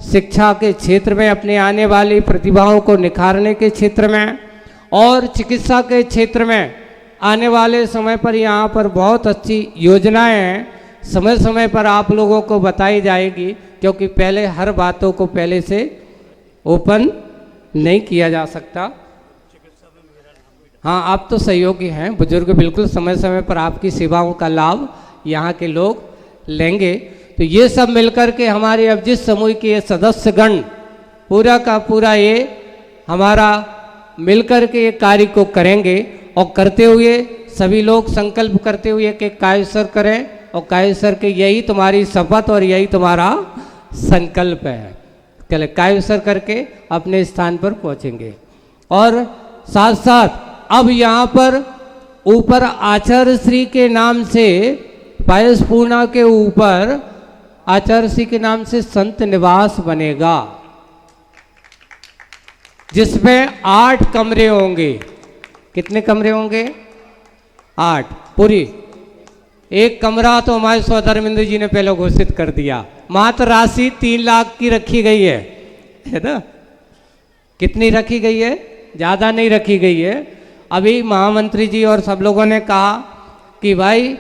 F: शिक्षा के क्षेत्र में अपने आने वाली प्रतिभाओं को निखारने के क्षेत्र में, और चिकित्सा के क्षेत्र में आने वाले समय पर यहाँ पर बहुत अच्छी योजनाएं हैं, समय समय पर आप लोगों को बताई जाएगी। क्योंकि पहले हर बातों को पहले से ओपन नहीं किया जा सकता, हाँ, आप तो सहयोगी हैं, बुजुर्ग बिल्कुल समय समय पर आपकी सेवाओं का लाभ यहाँ के लोग लेंगे। तो ये सब मिलकर के हमारे अब जिस समूह के ये सदस्यगण पूरा का पूरा ये हमारा मिलकर के ये कार्य को करेंगे और करते हुए सभी लोग संकल्प करते हुए कि कायसर करें और कायसर के यही तुम्हारी शपथ और यही तुम्हारा संकल्प है। चले कायसर करके अपने स्थान पर पहुंचेंगे। और साथ साथ अब यहाँ पर ऊपर आचार्य श्री के नाम से पायस पूर्णा के ऊपर आचार्य श्री के नाम से संत निवास बनेगा, जिसमें 8 कमरे होंगे। कितने कमरे होंगे? 8 पूरी। एक कमरा तो हमारे सौधर्मेंद्र जी ने पहले घोषित कर दिया। मात्र राशि 3 लाख की रखी गई है ना? कितनी रखी गई है? ज़्यादा नहीं रखी गई है। अभी महामंत्री जी और सब लोगों ने कहा कि भाई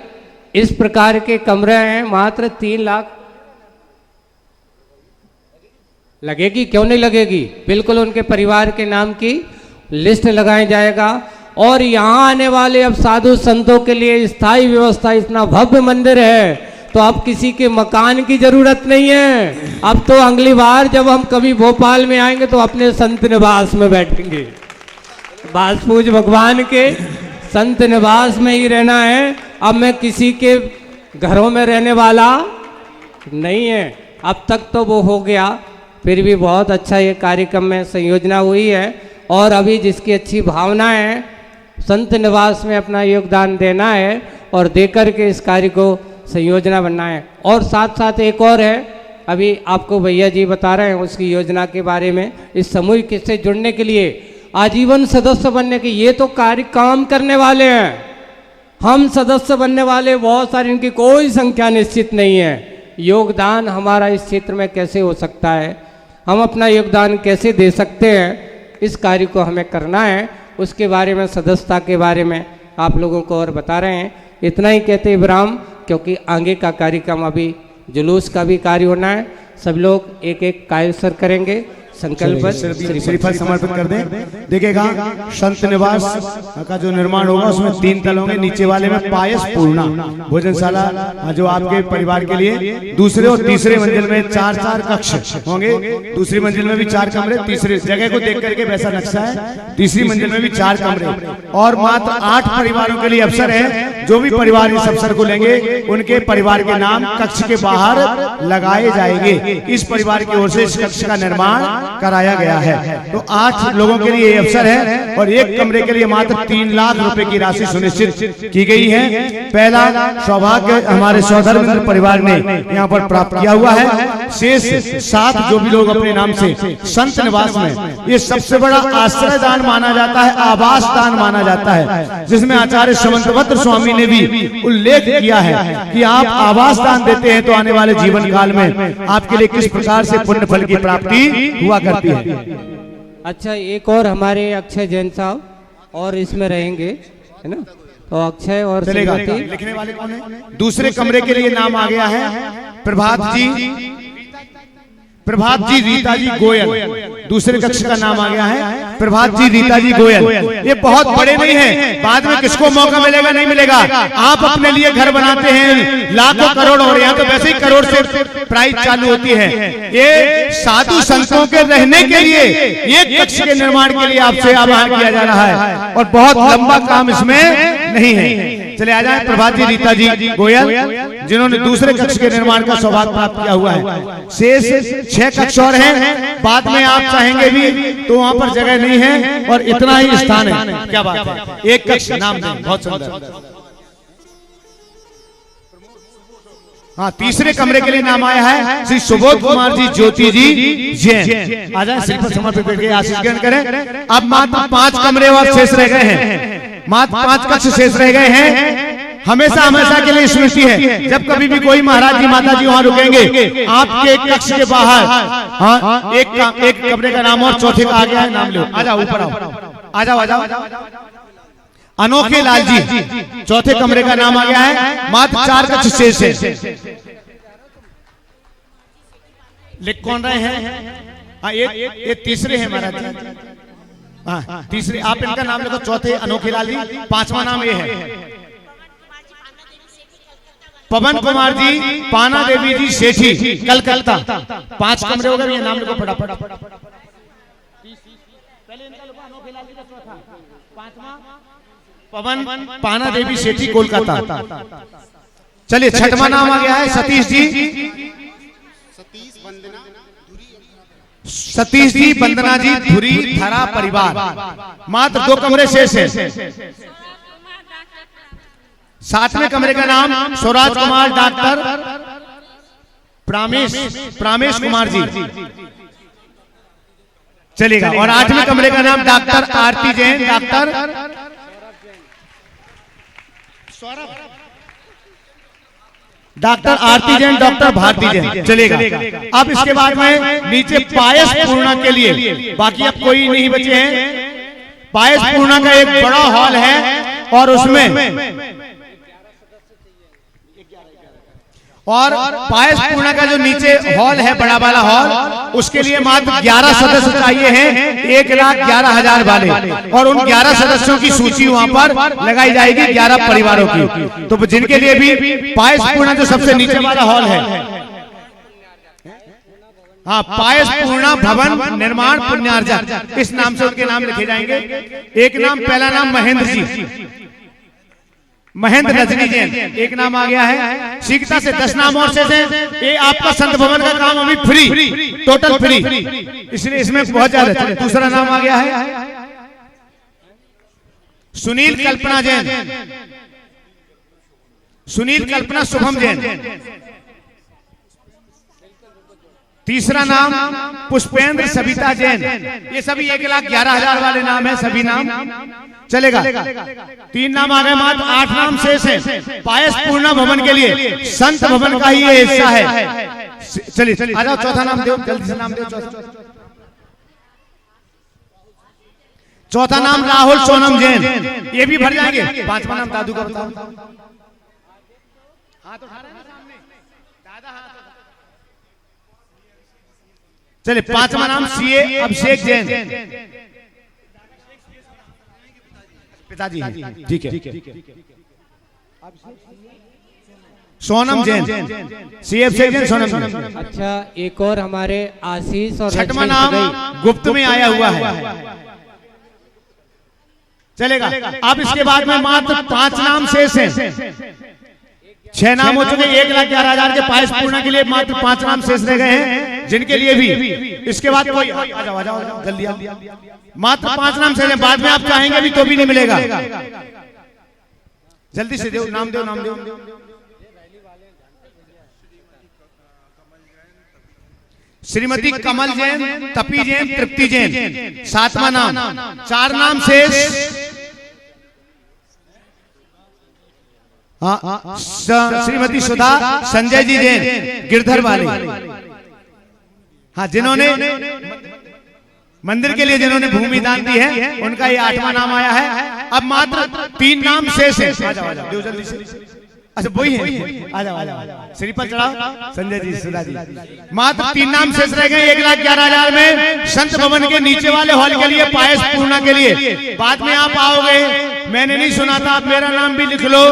F: इस प्रकार के कमरे हैं, मात्र 3 लाख लगेगी। क्यों नहीं लगेगी? बिल्कुल उनके परिवार के नाम की लिस्ट लगाया जाएगा। और यहाँ आने वाले अब साधु संतों के लिए स्थायी व्यवस्था, इतना भव्य मंदिर है तो अब किसी के मकान की जरूरत नहीं है। अब तो अगली बार जब हम कभी भोपाल में आएंगे तो अपने संत निवास में बैठेंगे। बासपूज भगवान के संत निवास में ही रहना है। अब मैं किसी के घरों में रहने वाला नहीं है। अब तक तो वो हो गया, फिर भी बहुत अच्छा ये कार्यक्रम में संयोजना हुई है। और अभी जिसकी अच्छी भावना है संत निवास में अपना योगदान देना है और देकर के इस कार्य को संयोजना बनना है। और साथ साथ एक और है, अभी आपको भैया जी बता रहे हैं उसकी योजना के बारे में। इस समूह से जुड़ने के लिए, आजीवन सदस्य बनने के, ये तो कार्य काम करने वाले हैं। हम सदस्य बनने वाले बहुत सारे, इनकी कोई संख्या निश्चित नहीं है। योगदान हमारा इस क्षेत्र में कैसे हो सकता है, हम अपना योगदान कैसे दे सकते हैं, इस कार्य को हमें करना है। उसके बारे में, सदस्यता के बारे में आप लोगों को और बता रहे हैं। इतना ही कहते इब्राहिम, क्योंकि आगे का कार्यक्रम अभी जुलूस का भी कार्य होना है। सब लोग एक एक कायसर करेंगे, संकल्प
C: श्रीफल समर्पित कर दें। देखिएगा संत निवास का जो निर्माण होगा उसमें 3 तल होंगे। नीचे वाले में पायस पूर्णा भोजनशाला जो आपके परिवार के लिए। दूसरे और तीसरे मंजिल में 4-4 कक्ष होंगे। दूसरी मंजिल में भी 4 कमरे, तीसरे जगह को देख करके वैसा नक्शा है। तीसरी मंजिल में भी 4 कमरे। और मात्र 8 परिवारों के लिए अवसर है। जो भी परिवार इस अवसर को लेंगे उनके परिवार के नाम कक्ष के बाहर लगाए जाएंगे। इस परिवार की ओर से इस कक्ष का निर्माण कराया गया है। तो 8 लोगों के लिए अवसर है। और एक कमरे के लिए मात्र 3 लाख रुपए की राशि सुनिश्चित की गई है। पहला सौभाग्य हमारे सौधर्मेंद्र परिवार ने यहाँ पर प्राप्त किया हुआ है। शेष 7 जो भी लोग अपने नाम से संत निवास में, ये सबसे बड़ा आश्रय दान माना जाता है, आवास दान माना जाता है, जिसमें आचार्य समंतभद्र स्वामी ने भी उल्लेख किया है कि आप आवास दान देते हैं तो आने वाले जीवन काल में आपके लिए किस प्रकार से पुण्य फल की प्राप्ति हुआ करती है।
F: अच्छा, एक और हमारे अक्षय जैन साहब और इसमें रहेंगे, है ना? तो अक्षय और
C: लिखने वाले कौन है? दूसरे कमरे के लिए नाम आ गया है प्रभात जी रीता जी गोयल। दूसरे कक्ष का नाम आ गया है प्रभात जी रीता जी गोयल। ये बहुत बड़े नहीं है, बाद में किसको मौका मिलेगा नहीं मिलेगा। आप अपने लिए घर बनाते हैं लाखों करोड़, और यहाँ तो वैसे ही करोड़ से प्राइस चालू होती है। ये साधु संतों के रहने के लिए एक कक्ष के निर्माण के लिए आपसे आह्वान किया जा रहा है। और बहुत लंबा काम इसमें नहीं है। चले आ जाए प्रभात जी रीता जी गोयल, जिन्होंने दूसरे कक्ष के निर्माण का सौभाग्य प्राप्त किया हुआ है। शेष 6 कक्ष और हैं। बाद में आप चाहेंगे भी तो वहां पर जगह नहीं है और इतना ही स्थान है। क्या बात है, एक कक्ष नाम दें, बहुत सुंदर। हाँ, तीसरे कमरे के लिए नाम आया है श्री सुबोध कुमार जी ज्योति जी जैन। आ जाए, श्रीफल समर्पित करके आशीष ग्रहण करें। अब मात्र 5 कमरे और शेष रह गए हैं। मात्र 5 कक्ष शेष रह गए हैं। हमेशा के लिए स्मृति है, जब कभी भी कोई महाराज जी माता जी वहां रुकेंगे, आपके कक्ष के बाहर हाँ एक कमरे का नाम और चौथे का आ गया है, नाम लो। आ जाओ, ऊपर आओ, आ जाओ। अनोखे लाल जी, चौथे कमरे का नाम आ गया है। मात्र 4 कक्ष शेष है। लिख कौन रहे हैं? ये तीसरे हैं महाराज जी। हाँ, तीसरे आप इनका नाम लिखो, चौथे अनोखे लाल जी, पांचवा नाम ये है पवन कुमार जी पाना देवी जी सेठी कलकत्ता। 5 कमरे हो गए, ये नाम लिखो फटाफट। पवन पाना देवी सेठी कोलकाता। चलिए छठवां नाम आ गया है सतीश जी, सतीश जी वंदना जी धुरी धरा परिवार। मात्र 2 कमरे शेष हैं। 7वें कमरे का नाम स्वराज कुमार डॉक्टर प्रामेश कुमार जी चलेगा। और 8वें कमरे का नाम डॉक्टर आरती जैन, डॉक्टर आरती जैन, डॉक्टर भारती जैन चलेगा। अब इसके बाद में नीचे पायस पूर्णा के लिए, बाकी अब कोई नहीं बचे हैं। पायस पूर्णा का एक बड़ा हॉल है और उसमें पायस पूर्णा का जो नीचे हॉल है, बड़ा वाला हॉल, उसके लिए मात्र 11 सदस्य चाहिए हैं, 1,11,000 वाले। और उन 11 सदस्यों की सूची वहां पर लगाई जाएगी, 11 परिवारों की। तो जिनके लिए भी पायस पूर्णा जो सबसे नीचे वाला हॉल है, हाँ, पायस पूर्णा भवन निर्माण पुण्यार्जन, इस नाम से उनके नाम लिखे जाएंगे। एक नाम, पहला नाम महेंद्र जी, महेंद्र रजनी जैन, एक नाम आ गया है। शीघ्रता से 10 नाम और से ये आपका संत भवन का काम अभी फ्री, टोटल फ्री, इसलिए इसमें बहुत ज्यादा। दूसरा नाम आ गया है सुनील कल्पना जैन, सुनील कल्पना शुभम जैन। तीसरा नाम पुष्पेंद्र सविता जैन। ये सभी 1,11,000 वाले नाम है, सभी नाम चलेगा। 3 नाम आ गए, मात्र 8 नाम शेष हैं। पायस पूर्णा भवन के लिए संत भवन का ही ये हिस्सा है। चलिए आ जाओ, चौथा नाम दो, जल्दी से नाम दो। चौथा नाम राहुल सोनम जैन, ये भी भर जाएंगे। 5वां नाम दादू का बताओ। चलिए 5वां नाम सीए अभिषेक जैन, पिताजी ठीक है। सोनम जैन, सीए अभिषेक जैन, सोनम जैन।
F: अच्छा, एक और हमारे आशीष और
C: 6वां नाम गुप्त में आया हुआ है, चलेगा। अब इसके बाद में मात्र 5 नाम शेष हैं। 6 नाम हो चुके, 1,11,000 के पायस पूर्णा के लिए मात्र 5 नाम शेष रह गए हैं, जिनके लिए भी इसके बाद कोई आ जाओ जल्दी आओ। मात्र 5 नाम शेष हैं, बाद में आप चाहेंगे भी तो भी नहीं मिलेगा। जल्दी से दो, नाम दो, नाम दो। श्रीमती कमल जैन, तपी जैन, तृप्ति जैन 7वां नाम। 4 नाम शेष, श्रीमती सुधा संजय जी जैन गिरधर वाली, हाँ, जिन्होंने मंदिर के लिए जिन्होंने भूमि दान दी है, उनका ये 8वां नाम आया है। अब मात्र 3 नाम शेष है। आ जाओ जल्दी से। अच्छा वही है, आ जाओ श्रीफल चढ़ाओ, संजय जी, सुधा जी। मात्र 3 नाम शेष रह गए 1,11,000 में। संत भवन के नीचे वाले हॉल के लिए, पायस पूर्णा के लिए। बाद में आप आओगे, मैंने नहीं सुना था, आप मेरा नाम भी लिख लो,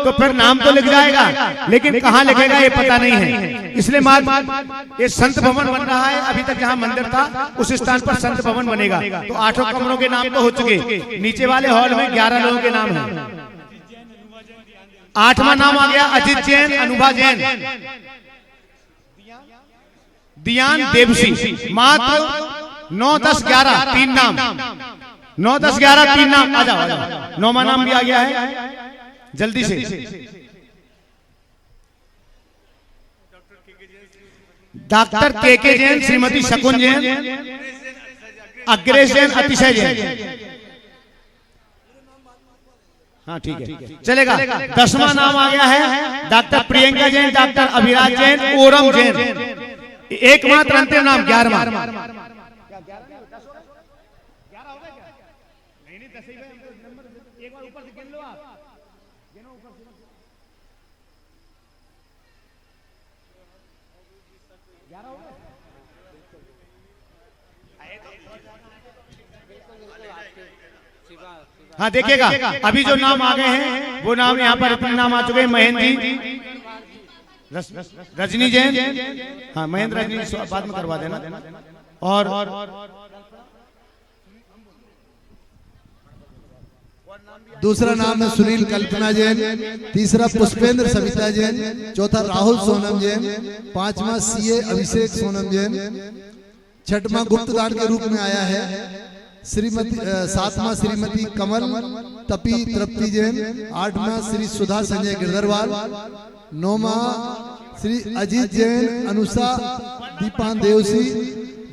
C: तो फिर नाम तो लिख जाएगा, लेकिन कहाँ लिखेगा ये पता नहीं है। इसलिए ये संत भवन बन रहा है। अभी तक जहाँ मंदिर था उस स्थान पर संत भवन बनेगा। तो 8 कमरों के नाम तो हो चुके, नीचे वाले हॉल में 11 लोगों के नाम है। 8वां नाम आ गया अजित जैन, अनुभा जैन, दियान देवसी। मात्र 9, 10, 11 3 नाम, 9, 10, 11 3 नाम। आ जाओ। 9वां नाम भी आ गया है, जल्दी से। डॉक्टर के जैन, श्रीमती शकुन जैन, अग्रेश जैन, अतिशय जैन। हाँ ठीक है, चलेगा। 10वां नाम आ गया है doctor Priyanka Jain, doctor Abhiraj Jain, Oram Jain. एकमात्र अंतिम नाम 11वां। हाँ देखिएगा, अभी जो नाम आ गए हैं वो नाम यहाँ पर इतने नाम आ चुके हैं। महेंद्र जी, रजनी जैन, हाँ महेंद्र रजनी बाद में करवा देना। और
G: दूसरा नाम है सुनील कल्पना जैन, तीसरा पुष्पेंद्र सविता जैन, चौथा राहुल सोनम जैन, पांचवा सीए अभिषेक सोनम जैन, छठवां गुप्तदान के रूप में आया है श्रीमती, सातवां श्रीमती कमल तपी तृप्ति जैन, आठवां श्री सुधा संजय गिरधरवाल, नौवां श्री अजीत जैन अनुषा दीपान देवसी,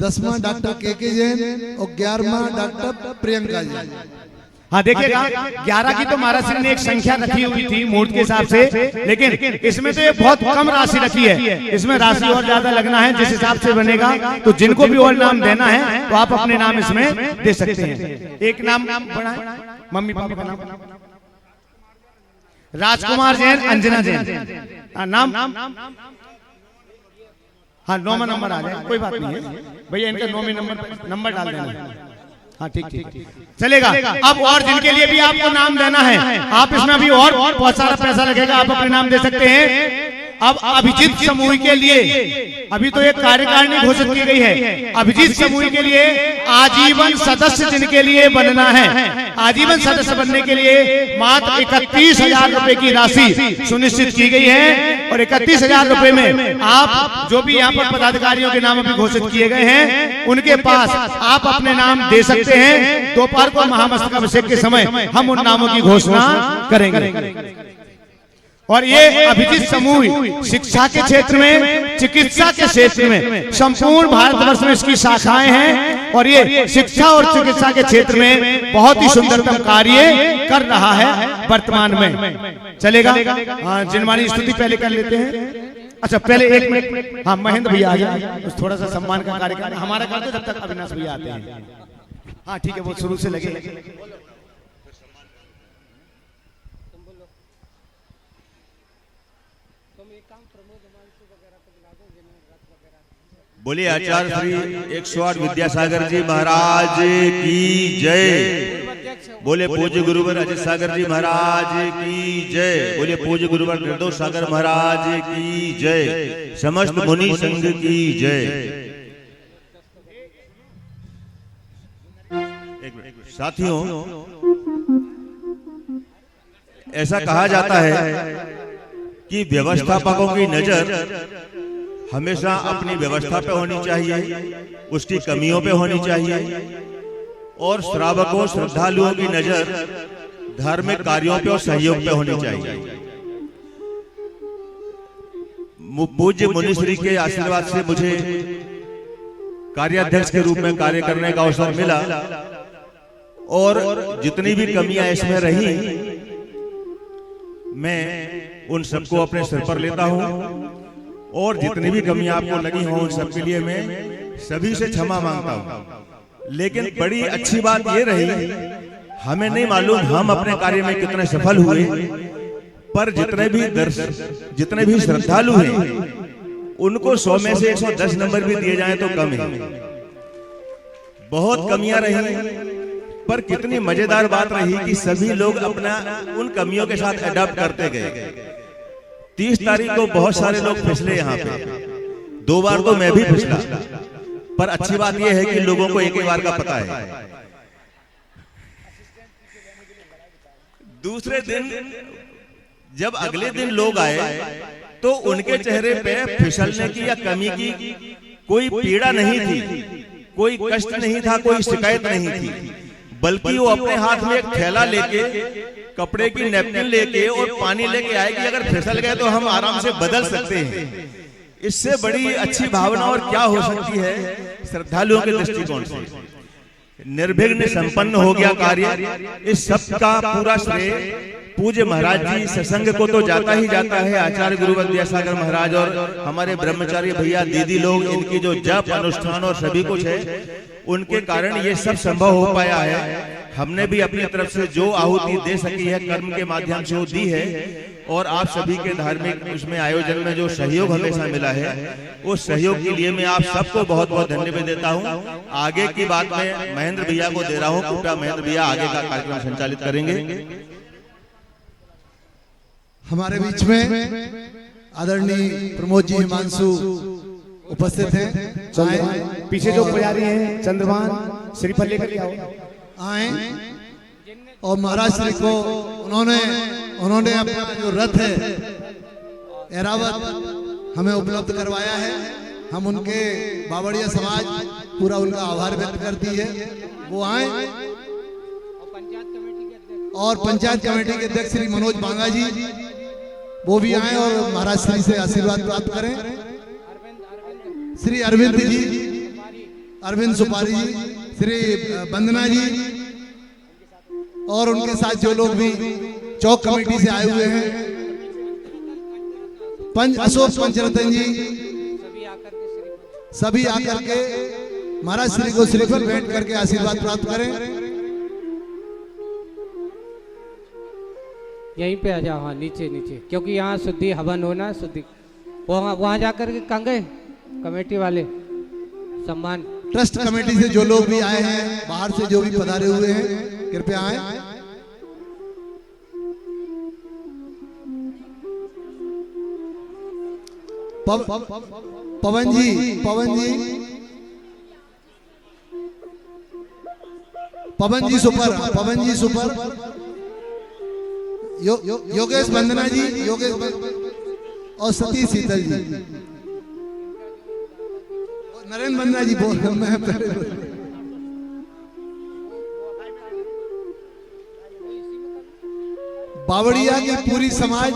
G: 10वां डॉक्टर के जैन और 11वां डॉक्टर प्रियंका जैन।
C: हाँ देखिएगा, 11 की तो महाराज श्री ने एक संख्या रखी हुई थी मुहूर्त के हिसाब से, लेकिन इसमें तो ये बहुत कम राशि रखी है। इसमें राशि और ज्यादा लगना है, जिस हिसाब से बनेगा। तो जिनको भी और नाम देना है तो आप अपने नाम इसमें दे सकते हैं। एक नाम बना है मम्मी पापा का नाम, राजकुमार जैन, अंजना जैन नाम। हाँ 9वां नंबर आ जाए, कोई बात नहीं है भैया, इनका 9वें नंबर डाल देना। हाँ ठीक ठीक चलेगा। अब और जिनके लिए भी आपको नाम देना है, आप इसमें भी और बहुत सारा पैसा लगेगा, आप अपने नाम दे सकते हैं। अब अभिजीत समूह के लिए अभी तो एक कार्यकारिणी घोषित की गई है। अभिजीत समूह के लिए आजीवन सदस्य जिनके लिए बनना है, आजीवन सदस्य बनने के लिए मात्र 31,000 रुपए की राशि सुनिश्चित की गई है। और 31,000 रुपए में आप जो भी यहाँ पर पदाधिकारियों के नाम अभी घोषित किए गए हैं उनके पास आप अपने नाम दे सकते हैं। दोपहर को महामस्तकाभिषेक के समय हम उन नामों की घोषणा करेंगे। और ये अभिजीत समूह शिक्षा के क्षेत्र में, चिकित्सा के क्षेत्र में संपूर्ण भारतवर्ष में इसकी शाखाएं हैं। और ये शिक्षा और चिकित्सा के क्षेत्र में बहुत ही सुंदरतम कार्य कर रहा है वर्तमान में। चलेगा। जिनवाणी स्तुति पहले कर लेते हैं। अच्छा पहले 1 मिनट, हाँ महेंद्र भैया आ जाए, थोड़ा सा सम्मान का कार्यक्रम हमारा करते जब तक अविनाश भैया आते हैं। हाँ ठीक है, वो शुरू से लगे।
H: बोलिए आचार्य श्री 108 विद्यासागर जी महाराज की जय। बोले पूज्य गुरुवर अजय सागर जी महाराज की जय। बोले पूज्य गुरुवर निर्दोष सागर महाराज की जय। समस्त मुनि संघ की जय। साथियों, ऐसा कहा जाता है कि व्यवस्थापकों की नजर हमेशा अपनी व्यवस्था पे होनी चाहिए, उसकी कमियों पे होनी चाहिए, और श्रावकों श्रद्धालुओं की नजर धार्मिक कार्यों पे और सहयोग पे होनी चाहिए। पूज्य मुनिश्री के आशीर्वाद से मुझे कार्याध्यक्ष के रूप में कार्य करने का अवसर मिला, और जितनी भी कमियां इसमें रही मैं उन सबको अपने सिर पर लेता हूं, और जितनी भी कमियां आपको लगी हों उन सबके लिए मैं सभी से क्षमा मांगता हूं। लेकिन बड़ी अच्छी बात ये रही, हमें नहीं मालूम हम अपने कार्य में कितने सफल हुए, पर जितने भी श्रद्धालु हैं उनको 100 में से 110 नंबर भी दिए जाएं तो कम है। बहुत कमियां रही, पर कितनी मजेदार बात रही कि सभी लोग अपना उन कमियों के साथ अडॉप्ट करते गए। 30 तारीख को बहुत सारे लोग फिसले यहाँ पे, 2 बार तो मैं भी फिसला, पर अच्छी बात यह है कि लोगों को एक ही बार का पता है। दूसरे दिन जब अगले दिन लोग आए तो उनके चेहरे पे फिसलने की या कमी की कोई पीड़ा नहीं थी, कोई कष्ट नहीं था, कोई शिकायत नहीं थी, बल्कि वो अपने हाथ में एक थैला लेके, कपड़े की नैपकिन लेके और पानी लेके आए कि अगर फिसल गए तो हम आराम से बदल सकते हैं। इससे बड़ी अच्छी भावना और क्या हो सकती है श्रद्धालुओं के दृष्टिकोण से। निर्विघ्न संपन्न हो गया कार्य। इस सब का पूरा श्रेय पूज्य महाराज जी सत्संग को तो जाता ही जाता है, आचार्य गुरु विद्यासागर महाराज और हमारे ब्रह्मचारी भैया दीदी लोग, इनकी जो जप अनुष्ठान और सभी कुछ है उनके कारण ये सब संभव हो पाया है। हमने भी अपनी तरफ से जो आहुति दे सकी है कर्म के माध्यम से वो दी है, और आप सभी के धार्मिक उसमें आयोजन में जो सहयोग हमेशा मिला है, उस सहयोग के लिए मैं आप सबको बहुत बहुत धन्यवाद देता हूं। आगे की बात मैं महेंद्र भैया को दे रहा हूं, कृपया महेंद्र भैया आगे का कार्यक्रम संचालित करेंगे।
G: हमारे बीच में आदरणीय प्रमोद जी हिमांशु उपस्थित हैं।
C: पीछे जो पुजारी हैं चंद्रभान श्रीफल लेकर के आओ,
G: आए और महाराज श्री को उन्होंने अपना जो रथ है एरावत हमें उपलब्ध करवाया है। हम उनके बावड़िया समाज पूरा उनका आभार व्यक्त करती है। वो आए और पंचायत कमेटी के अध्यक्ष श्री मनोज बांगा जी वो भी आए और महाराज श्री से आशीर्वाद प्राप्त करें। श्री अरविंद जी, अरविंद सुपारी जी, श्री वंदना जी और उनके साथ जो लोग भी चौक कमेटी से आए हुए हैं, अशोक पंचरतन जी, सभी आकर के महाराज श्री को श्रीफल भेंट करके आशीर्वाद प्राप्त करें।
F: यहीं पे आ जाओ, हाँ नीचे नीचे, क्योंकि यहाँ शुद्धि हवन होना है, शुद्धि वहाँ जाकर के कहाँ गए कमेटी वाले सम्मान।
G: ट्रस्ट कमेटी से जो लोग भी आए हैं, बाहर से जो भी पधारे हुए हैं, कृपया आए। पवन जी सुपर, योगेश वंदना जी, और सतीश शीतल जी, नरेंद्र वंदना जी बोल मैं बावड़िया की पूरी समाज,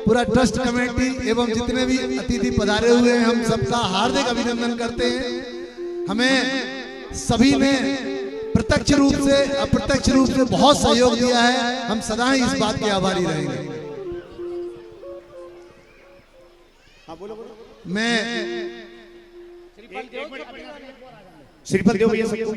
G: पूरा ट्रस्ट कमेटी एवं जितने भी अतिथि पधारे हुए हैं, हम सबका हार्दिक अभिनंदन करते हैं। हमें सभी ने प्रत्यक्ष रूप से अप्रत्यक्ष रूप से बहुत सहयोग दिया है। हम सदा ही इस बात के आभारी रहेंगे। मैं
C: श्रीफल दो भैया सबको।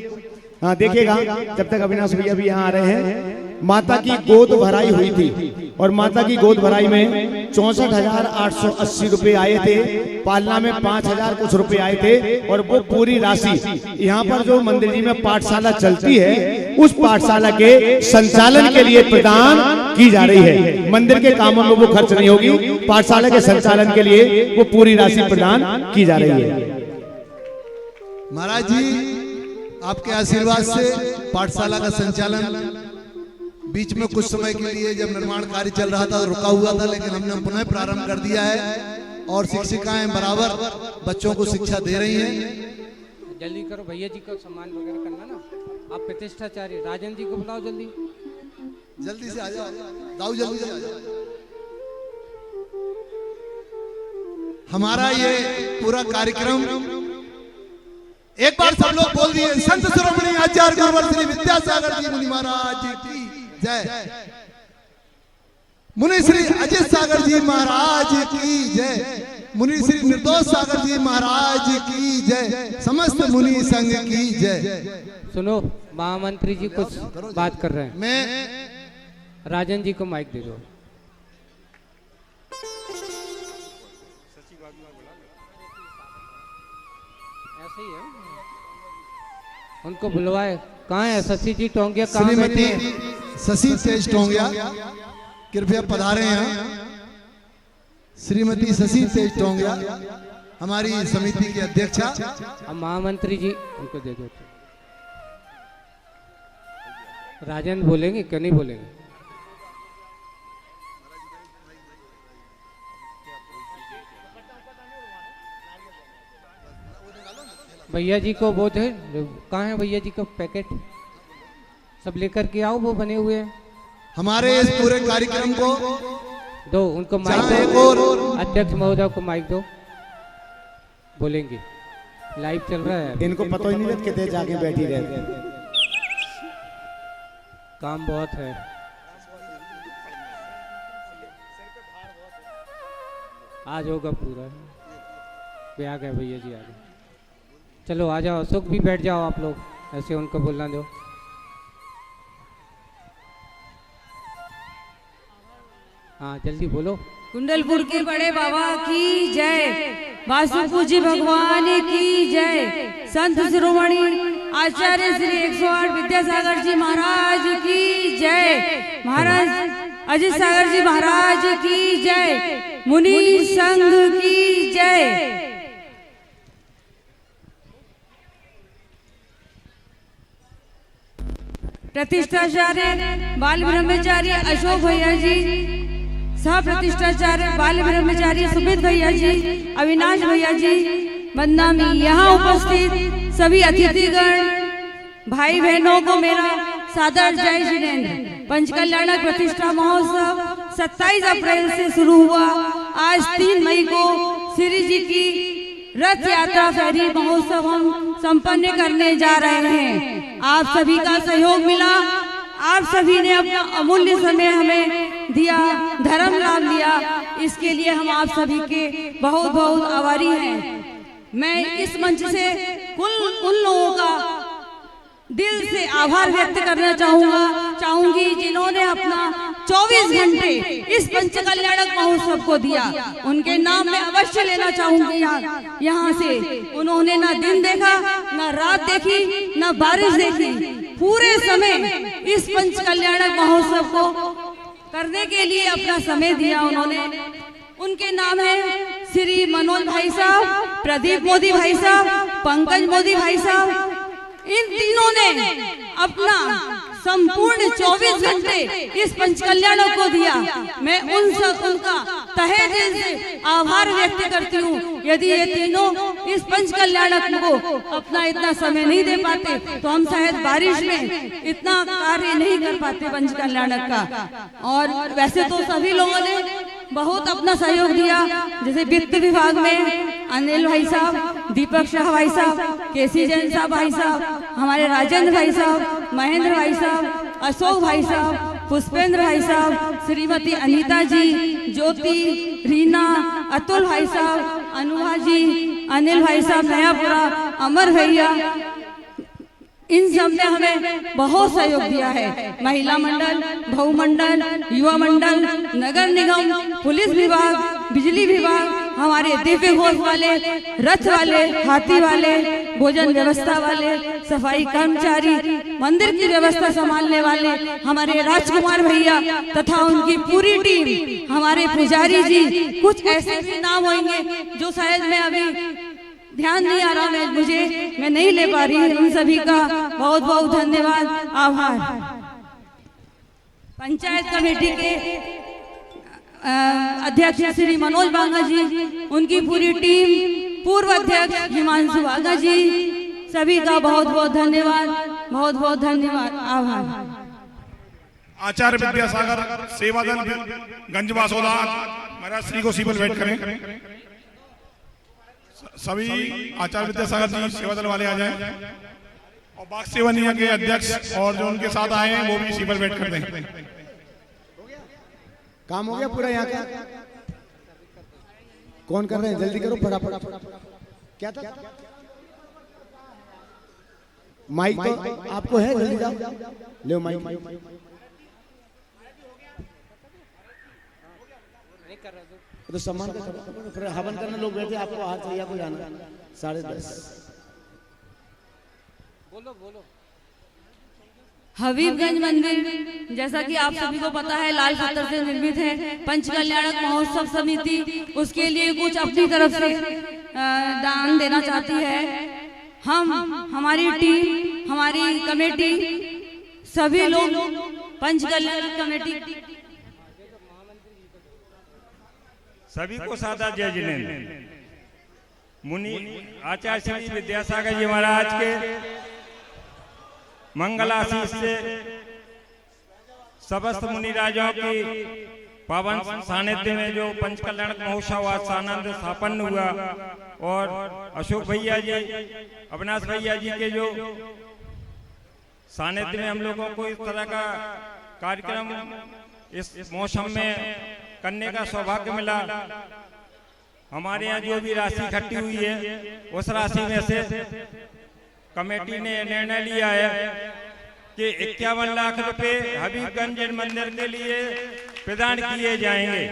C: हाँ देखिएगा, जब तक अविनाश भैया भी यहाँ आ रहे हैं, माता की गोद भराई हुई थी और माता की गोद भराई में 64,880 रुपए आए थे। पालना में 5,000 कुछ रुपए आए थे और वो पूरी राशि यहाँ पर जो मंदिर जी में पाठशाला चलती है, उस पाठशाला के संचालन के लिए प्रदान की जा रही है। मंदिर के कामों में वो खर्च नहीं होगी, पाठशाला के संचालन के लिए वो पूरी राशि प्रदान की जा रही है।
G: महाराज जी आपके आशीर्वाद से पाठशाला का संचालन बीच में कुछ समय के लिए जब निर्माण कार्य चल रहा था रुका हुआ था, लेकिन हमने पुनः प्रारंभ कर दिया है और शिक्षिकाएं बराबर बच्चों को शिक्षा दे रही हैं।
F: जल्दी करो भैया जी को सम्मान वगैरह करना ना। आप प्रतिष्ठाचार्य राजन जी को बुलाओ, जल्दी
G: जल्दी से आ जाओ, दाऊ जल्दी से आ जाओ। हमारा ये पूरा कार्यक्रम एक बार सब लोग बोल दिए, संत शिरोमणि आचार्य गुरुवर श्री विद्यासागर जी मुनि महाराज की जय, मुनि श्री अजित सागर जी महाराज की जय, मुनि श्री निर्दोष सागर जी महाराज की जय, समस्त मुनि संघ की जय।
F: सुनो, महामंत्री जी कुछ बात कर रहे हैं।
G: मैं
F: राजन जी को माइक दे दो। ऐसे ही है, उनको बुलवाए। कहाँ है शशि जी टोंगिया? कहाँ बैठे हैं?
G: शशि तेज टोंगिया कृपया पधारे हैं। श्रीमती शशि तेज टोंगिया हमारी समिति की अध्यक्षा।
F: अब महामंत्री जी उनको दे दो। राजन बोलेंगे क्यों नहीं बोलेंगे? भैया जी को वो थे, कहाँ है भैया जी का पैकेट? सब लेकर के आओ, वो बने हुए हैं।
G: हमारे इस पूरे कार्यक्रम को
F: दो, उनको माइक दो, अध्यक्ष महोदय को माइक दो, बोलेंगे। लाइव चल रहा है।
C: इनको पता ही नहीं लगता कितने जाके बैठी रहते हैं।
F: काम बहुत है। आज होगा पूरा। वे आ गए भैया जी, आ गए। चलो आ जाओ, अशोक भी बैठ जाओ आप लोग, ऐसे उनको बोलना दो। हाँ जल्दी बोलो।
I: कुंडलपुर के बड़े बाबा की जय, वासु पूजी भगवान की जय, संत शिरोमणि आचार्य श्री 108 विद्यासागर जी महाराज की जय, महाराज अजित सागर जी महाराज की जय, मुनि संघ की जय। प्रतिष्ठाचार्य बाल ब्रह्मचारी अशोक भैया जी, सह प्रतिष्ठाचार्य बाल ब्रह्मचारी सुमित भैया जी, अविनाश भैया जी, बदनामी यहाँ उपस्थित सभी अतिथिगण, भाई बहनों को मेरा सादर जय जिनेंद्र। पंचकल्याणक प्रतिष्ठा महोत्सव 27 अप्रैल से शुरू हुआ। आज 3 मई को श्री जी की रथ यात्रा फेरी महोत्सव हम संपन्न करने जा रहे हैं। आप सभी का सहयोग मिला, आप सभी ने अपना अमूल्य समय हमें दिया, धर्म लाभ लिया, इसके लिए हम आप सभी के बहुत बहुत आभारी हैं। मैं इस मंच से उन लोगों का दिल से आभार व्यक्त करना चाहूंगी जिन्होंने अपना 24 घंटे इस पंचकल्याणक महोत्सव को दिया। उनके नाम मैं अवश्य लेना चाहूंगी यहाँ से। उन्होंने ना दिन देखा, ना रात देखी, ना बारिश देखी, पूरे समय इस पंचकल्याणक महोत्सव को करने के लिए अपना समय दिया उन्होंने। उनके नाम है श्री मनोज भाई साहब, प्रदीप मोदी भाई साहब, पंकज मोदी भाई साहब। इन तीनों ने अपना संपूर्ण 24 घंटे इस पंचकल्याणक को दिया। मैं उनका तहे दिल से आभार व्यक्त करती हूँ। यदि ये तीनों इस पंचकल्याणक को अपना इतना समय नहीं दे पाते तो हम शायद बारिश में इतना कार्य नहीं कर पाते पंचकल्याणक का। और वैसे तो सभी लोगों ने बहुत अपना सहयोग दिया, जैसे वित्त विभाग में अनिल भाई साहब, दीपक शाह भाई साहब, केसी जैन साहब भाई साहब, हमारे राजेंद्र भाई साहब, महेंद्र भाई साहब, अशोक भाई साहब, पुष्पेंद्र भाई साहब, श्रीमती अनीता जी, ज्योति, रीना, अतुल भाई साहब, अनुभा जी, अनिल भाई साहब नयापुरा, अमर भैया, इन सब ने हमें बहुत सहयोग दिया है। महिला मंडल, बहु मंडल, युवा मंडल, नगर निगम, पुलिस विभाग, बिजली विभाग, हमारे दिव्य घोष वाले, रथ वाले, हाथी वाले, भोजन व्यवस्था वाले, सफाई कर्मचारी, मंदिर की व्यवस्था संभालने वाले हमारे राजकुमार भैया तथा उनकी पूरी टीम, हमारे पुजारी जी, कुछ ऐसे भी नाम होंगे जो शायद मैं अभी ध्यान नहीं आ रहा मैं नहीं ले पा रही। उन सभी का बहुत बहुत धन्यवाद, आभार। पंचायत कमेटी के अध्यक्ष श्री मनोज बांगा जी, उनकी पूरी टीम, पूर्व अध्यक्ष हिमांशु बांगा जी, सभी का बहुत बहुत धन्यवाद, बहुत बहुत धन्यवाद, आभार।
J: आचार्य विद्यासागर सेवादल गंजवासोदा महाराज श्री को सीबल बैठ करें। सभी आचार्य विद्यासागर जी सेवा दल वाले आ जाएं और बाग सेवा निगम के अध्यक्ष और जो उनके साथ आए हैं वो भी सीबल बैठ कर दें।
C: काम हो गया पूरा यहाँ का? कौन कर रहे हैं? जल्दी करो, फटाफट। क्या था? माइक तो आपको है, जल्दी जाओ, ले माइक। तो सम्मान फिर हवन करने लोग बैठे, आपको हाथ चाहिए, आपको जाना 10:30।
F: बोलो।
I: हबीबगंज मंदिर, जैसा कि आप सभी को पता है, लाल पत्थर से निर्मित है। पंचकल्याणक महोत्सव समिति उसके लिए कुछ अपनी तरफ से दान देना चाहती है। हमारी टीम, हमारी कमेटी, सभी लोग पंचकल्याणक कमेटी
H: सभी को सादा जय जिनेंद्र। मुनि आचार्य श्री विद्यासागर जी महाराज के मंगलाशीष से समस्त मुनि राजाओं की पावन सानिध्य में जो पंचकल्याणक महोत्सव आज आनंद संपन्न हुआ, और अशोक भैया जी, अविनाश भैया जी के जो सानिध्य में हम लोगों को इस तरह का कार्यक्रम इस मौसम में करने का सौभाग्य मिला। हमारे यहाँ जो भी राशि इकट्ठी हुई है उस राशि में से कमेटी ने निर्णय लिया है
K: के 51 लाख रुपए हबीबगंज मंदिर के लिए प्रदान किए जाएंगे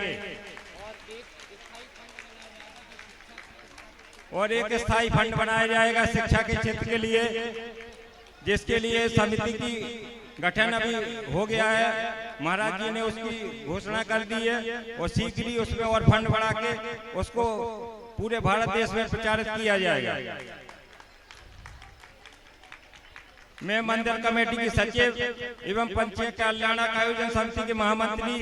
K: और एक स्थायी फंड बनाया जाएगा शिक्षा के क्षेत्र के लिए, जिसके लिए समिति की गठन अभी हो गया है। महाराज जी ने उसकी घोषणा कर दी है और शीघ्र ही उसमें और फंड बढ़ा के उसको पूरे भारत देश में प्रचारित किया जाएगा। मैं मंदिर कमेटी की सचिव एवं पंचायत कल्याण आयोजन समिति के महामंत्री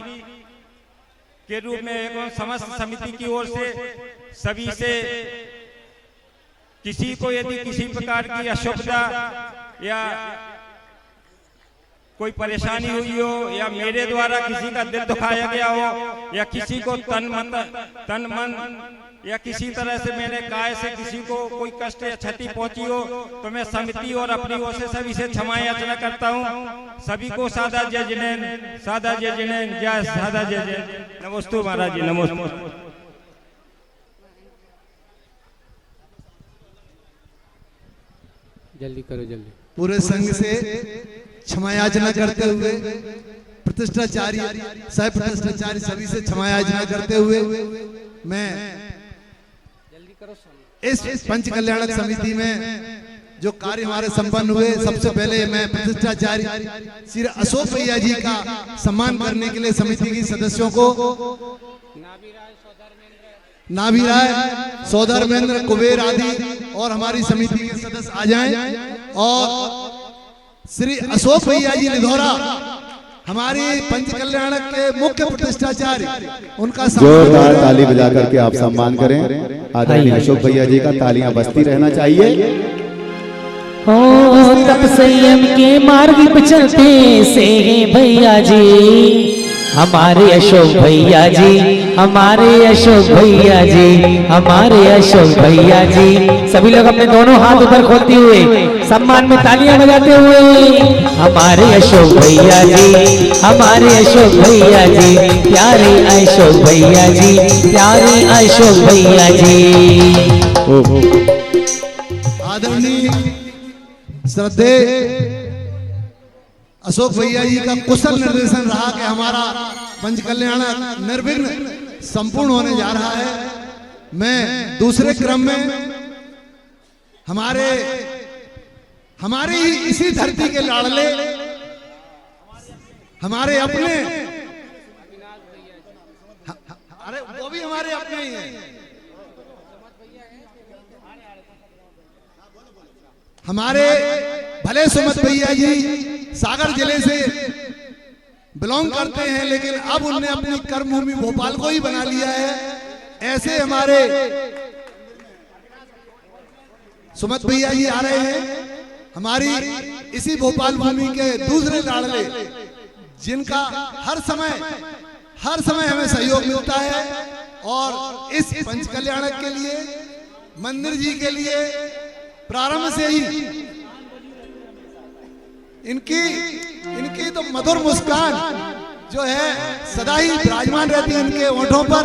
K: के रूप में एवं समस्त समिति की ओर से सभी से किसी को यदि किसी प्रकार की असुविधा या कोई परेशानी हुई हो या मेरे द्वारा किसी का दिल दुखाया गया हो या किसी को तन मन या किसी तरह से मेरे काय से किसी को कोई कष्ट या क्षति पहुंची हो तो मैं समिति और अपनी ओर से सभी से क्षमा याचना करता हूं। सभी को सादा जय जिनेन, सादा जय जिनेन, जय सादा जय जय। नमोस्तु महाराज जी, नमोस्तु।
F: जल्दी करो जल्दी।
G: पूरे संघ से क्षमा याचना करते हुए प्रतिष्ठाचार्य सह प्रतिष्ठाचार्य सभी से क्षमा याचना करते हुए मैं इस पंच कल्याणक समिति में जो कार्य हमारे संपन्न हुए, सबसे पहले मैं प्रतिष्ठाचार्य श्री अशोक भैया जी का सम्मान करने के लिए समिति की सदस्यों को नाभी राय, सौधर्मेंद्र, कुबेर आदि और हमारी समिति के सदस्य आ जाएं और श्री अशोक भैया जी लिधौरा हमारी पंच कल्याणक के मुख्य प्रतिष्ठाचार्य उनका
D: जोरदार ताली बजा करके आप सम्मान करें। आदरणीय अशोक भैया जी का तालियां बजती रहना चाहिए।
E: हो तप संयम के मार्ग पे चलते से भैया जी, हमारे अशोक भैया जी, हमारे अशोक भैया जी, हमारे अशोक भैया जी। सभी लोग अपने दोनों हाथ ऊपर खोलते हुए सम्मान में तालियां बजाते हुए हमारे अशोक भैया जी, हमारे अशोक भैया जी, प्यारे अशोक भैया जी, प्यारे अशोक भैया जी।
G: आदरणीय श्रद्धेय अशोक भैया जी का कुशल निर्देशन रहा कि हमारा पंच कल्याण निर्विघ्न संपूर्ण होने जा रहा है। मैं दूसरे क्रम में हमारे ही इसी धरती के लाडले हमारे अपने, अरे वो भी हमारे अपने ही हैं, हमारे भले सुमत भैया जी सागर जिले से बिलोंग करते हैं, लेकिन अब उन्होंने अपनी कर्मभूमि भोपाल को ही बना लिया है। ऐसे हमारे सुमत भैया जी आ रहे हैं, हमारी इसी भोपाल भूमि के दूसरे लाडले जिनका हर समय हमें सहयोग मिलता है और इस पंच कल्याणक के लिए, मंदिर जी के लिए प्रारंभ से ही इनकी तो मधुर मुस्कान जो है सदा ही विराजमान रहती है इनके होठों पर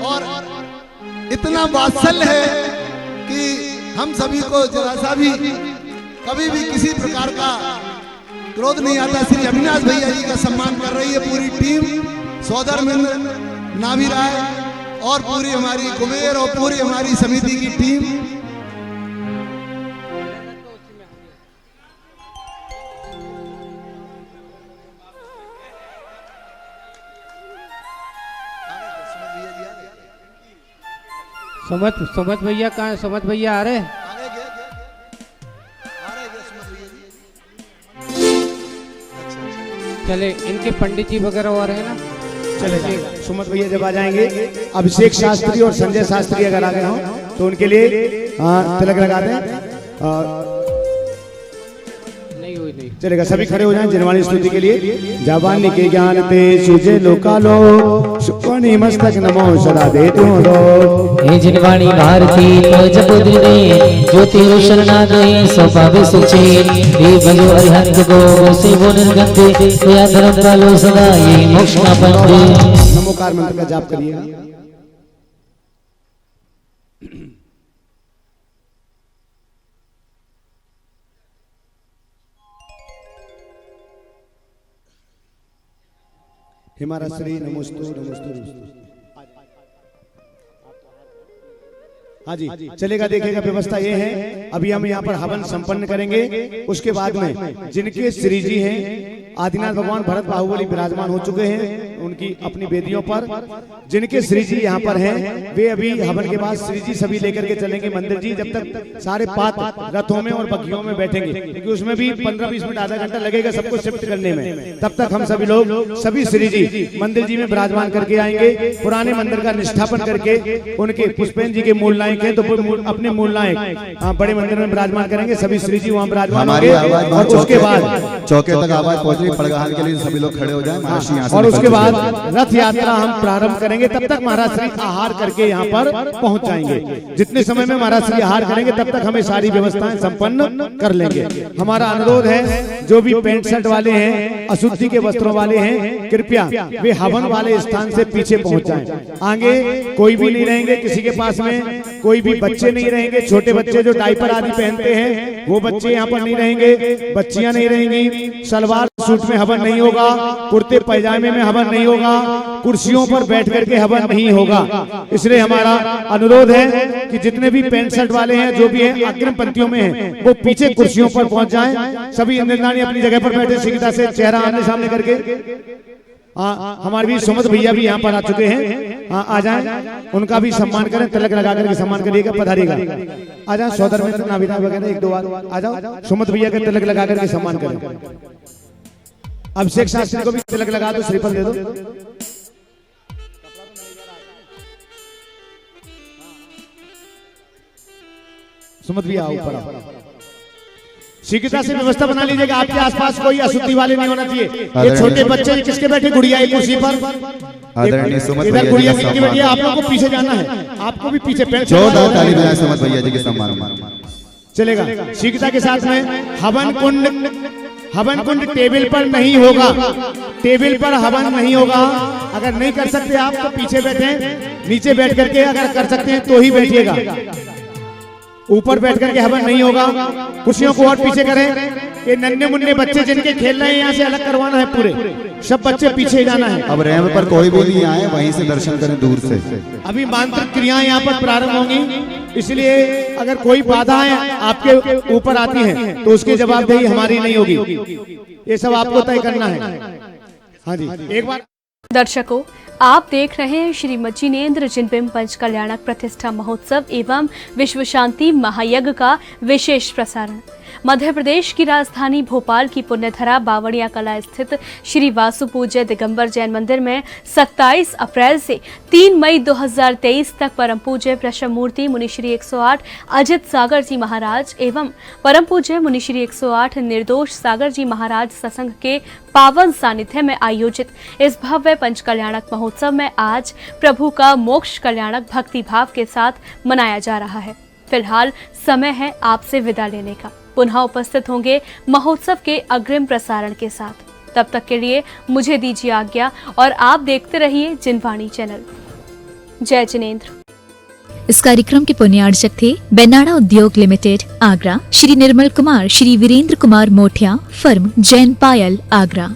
G: और इतना वात्सल्य है कि हम सभी को जरा सा भी कभी भी किसी प्रकार का क्रोध नहीं आता। श्री अविनाश भैया जी का सम्मान कर रही है पूरी टीम, सौधर्मेंद्र, नाभी राय और पूरी हमारी कुबेर और पूरी हमारी समिति की टीम।
F: सुमत भैया कहाँ है? सुमत भैया आ रहे? चले इनके पंडित जी वगैरह आ रहे हैं ना,
C: चले सुमत भैया जब आ जाएंगे, अभिषेक शास्त्री और संजय शास्त्री अगर आ गए हों तो उनके लिए तिलक लगा दें। चलेगा, सभी खड़े हो जाएं जिनवाणी स्तुति के लिए। जावानी के ज्ञान ते सुजे लोकालो शुक्वनी मस्तक नमो सदा दे तू रो।
E: हे जिनवाणी भारती तो जब दिने ज्योति रोशन ना गए सो पावे सुचे। हे भजो अरिहंत को से वो निर्गंते या धर्म का लो सदा ये मोक्ष ना पंथे।
C: नमोकार मंत्र का जाप करिएगा। हिमारा श्री नमोस्तु नमोस्तु। हाँ जी, चलेगा, देखेगा। व्यवस्था ये है, अभी हम यहाँ पर हवन संपन्न करेंगे। उसके बाद में जिनके श्री जी हैं, आदिनाथ भगवान भरत बाहुबली विराजमान हो चुके हैं उनकी अपनी वेदियों पर, जिनके श्री जी यहाँ पर हैं, वे अभी हवन के बाद श्री जी सभी लेकर के चलेंगे मंदिर जी। जब तक सारे पात्र रथों में और बग्घियों में बैठेंगे, क्योंकि उसमें भी 15-20 मिनट आधा घंटा लगेगा सबको शिफ्ट करने में, तब तक हम सभी लोग सभी श्री जी मंदिर जी में विराजमान करके आएंगे। पुराने मंदिर का निष्ठापन करके उनके पुष्पेन जी के मूल नायक है, तो अपने मूल नायक बड़े मंदिर में विराजमान करेंगे। सभी श्री जी वहाँ विराजमान होंगे और उसके बाद
D: चौके तक आवाज पहुंच रही, पड़गाहन के लिए सभी लोग खड़े हो जाएं।
C: और उसके बाद रथ यात्रा हम प्रारंभ करेंगे। तब तक महाराज श्री आहार करके यहाँ पर पहुंच जाएंगे। जितने समय में महाराज श्री आहार करेंगे तब तक हमें सारी व्यवस्थाएं संपन्न कर लेंगे। हमारा अनुरोध है, जो भी पैंट शर्ट वाले हैं, अशुद्धि के वस्त्रों वाले हैं, कृपया वे हवन वाले स्थान से पीछे पहुंच जाएं। आगे कोई भी नहीं रहेंगे, किसी के पास में कोई भी बच्चे नहीं रहेंगे। छोटे बच्चे जो डायपर आदि पहनते हैं वो बच्चे यहाँ पर नहीं रहेंगे, बच्चियां नहीं रहेंगी। सलवार सूट में हवन नहीं होगा, कुर्ते पैजामे में हवन नहीं होगा, कुर्सियों पर बैठ करके हवन नहीं होगा। इसलिए हमारा अनुरोध है कि जितने भी पैंट शर्ट वाले हैं, जो भी हैं अग्रिम पंक्तियों में हैं, वो पीछे कुर्सियों पर पहुंच जाएं। सभी इंद्रदानी अपनी जगह पर बैठे शीघ्रता से चेहरा आमने सामने करके। हमारे भी सुमत भैया भी यहाँ पर आ चुके हैं, आ जाएं, उनका भी सम्मान करें, तिलक लगा करके सम्मान करिएगा, पधारिएगा। आ जाए सौदर मित्र नाविदा वगैरह एक दो बार आ जाओ, सुमत भैया का तिलक लगा करके सम्मान करें। अभिषेक शास्त्री को भी तिलक लगा दो, श्रीफल दे दो। सुमत भैया आओ, ऊपर आओ। शीघ्रता से व्यवस्था बना लीजिएगा। आपके आसपास कोई अशुद्धि वाले नहीं होना चाहिए। ये छोटे बच्चे किसके बैठे, गुड़िया एक कुर्सी पर, इधर गुड़िया की बैठी है। आप लोगों को पीछे जाना है, आपको भी पीछे पैर।
D: ताली बजाएं सुमत भैया जी के सम्मान में।
C: चलेगा। शीघ्रता के साथ में हवन कुंड टेबल पर नहीं होगा, टेबल पर हवन नहीं होगा। अगर नहीं कर सकते आप तो पीछे बैठे, नीचे बैठ करके अगर कर सकते हैं तो ही बैठिएगा। ऊपर बैठ करके हवन नहीं होगा। कुर्सियों को और पीछे करें। ये नन्हे मुन्ने बच्चे जिनके खेल रहे हैं यहाँ से अलग करवाना है, पूरे सब बच्चे पीछे जाना है।
D: अब रैंप पर कोई भी नहीं आए, वहीं से दर्शन करें दूर से।
C: अभी मांत्रिक क्रियाएं यहाँ पर प्रारंभ होंगी, इसलिए अगर कोई बाधाएं आपके ऊपर आती हैं तो उसकी जवाबदेही हमारी नहीं होगी। ये सब आपको तय करना है। हाँ जी, एक बार
B: दर्शकों, आप देख रहे हैं श्री मज्जिनेंद्र जिनबिंब पंच कल्याणक प्रतिष्ठा महोत्सव एवं विश्व शांति महायज्ञ का विशेष प्रसारण। मध्य प्रदेश की राजधानी भोपाल की पुण्यधरा बावड़िया कला स्थित श्री वासु पूज्य दिगंबर जैन मंदिर में 27 अप्रैल से 3 मई 2023 तक परम पूज्य प्रशम मूर्ति मुनि श्री 108 अजित सागर जी महाराज एवं परम पूज्य मुनि श्री 108 निर्दोष सागर जी महाराज सत्संग के पावन सानिध्य में आयोजित इस भव्य पंच कल्याणक महोत्सव में आज प्रभु का मोक्ष कल्याणक भक्ति भाव के साथ मनाया जा रहा है। फिलहाल समय है आपसे विदा लेने का। पुनः उपस्थित होंगे महोत्सव के अग्रिम प्रसारण के साथ। तब तक के लिए मुझे दीजिए आज्ञा और आप देखते रहिए जिनवाणी चैनल। जय जिनेंद्र।
A: इस कार्यक्रम के पुण्यार्चक थे बेनाड़ा उद्योग लिमिटेड आगरा, श्री निर्मल कुमार, श्री वीरेंद्र कुमार मोठिया, फर्म जैन पायल आगरा।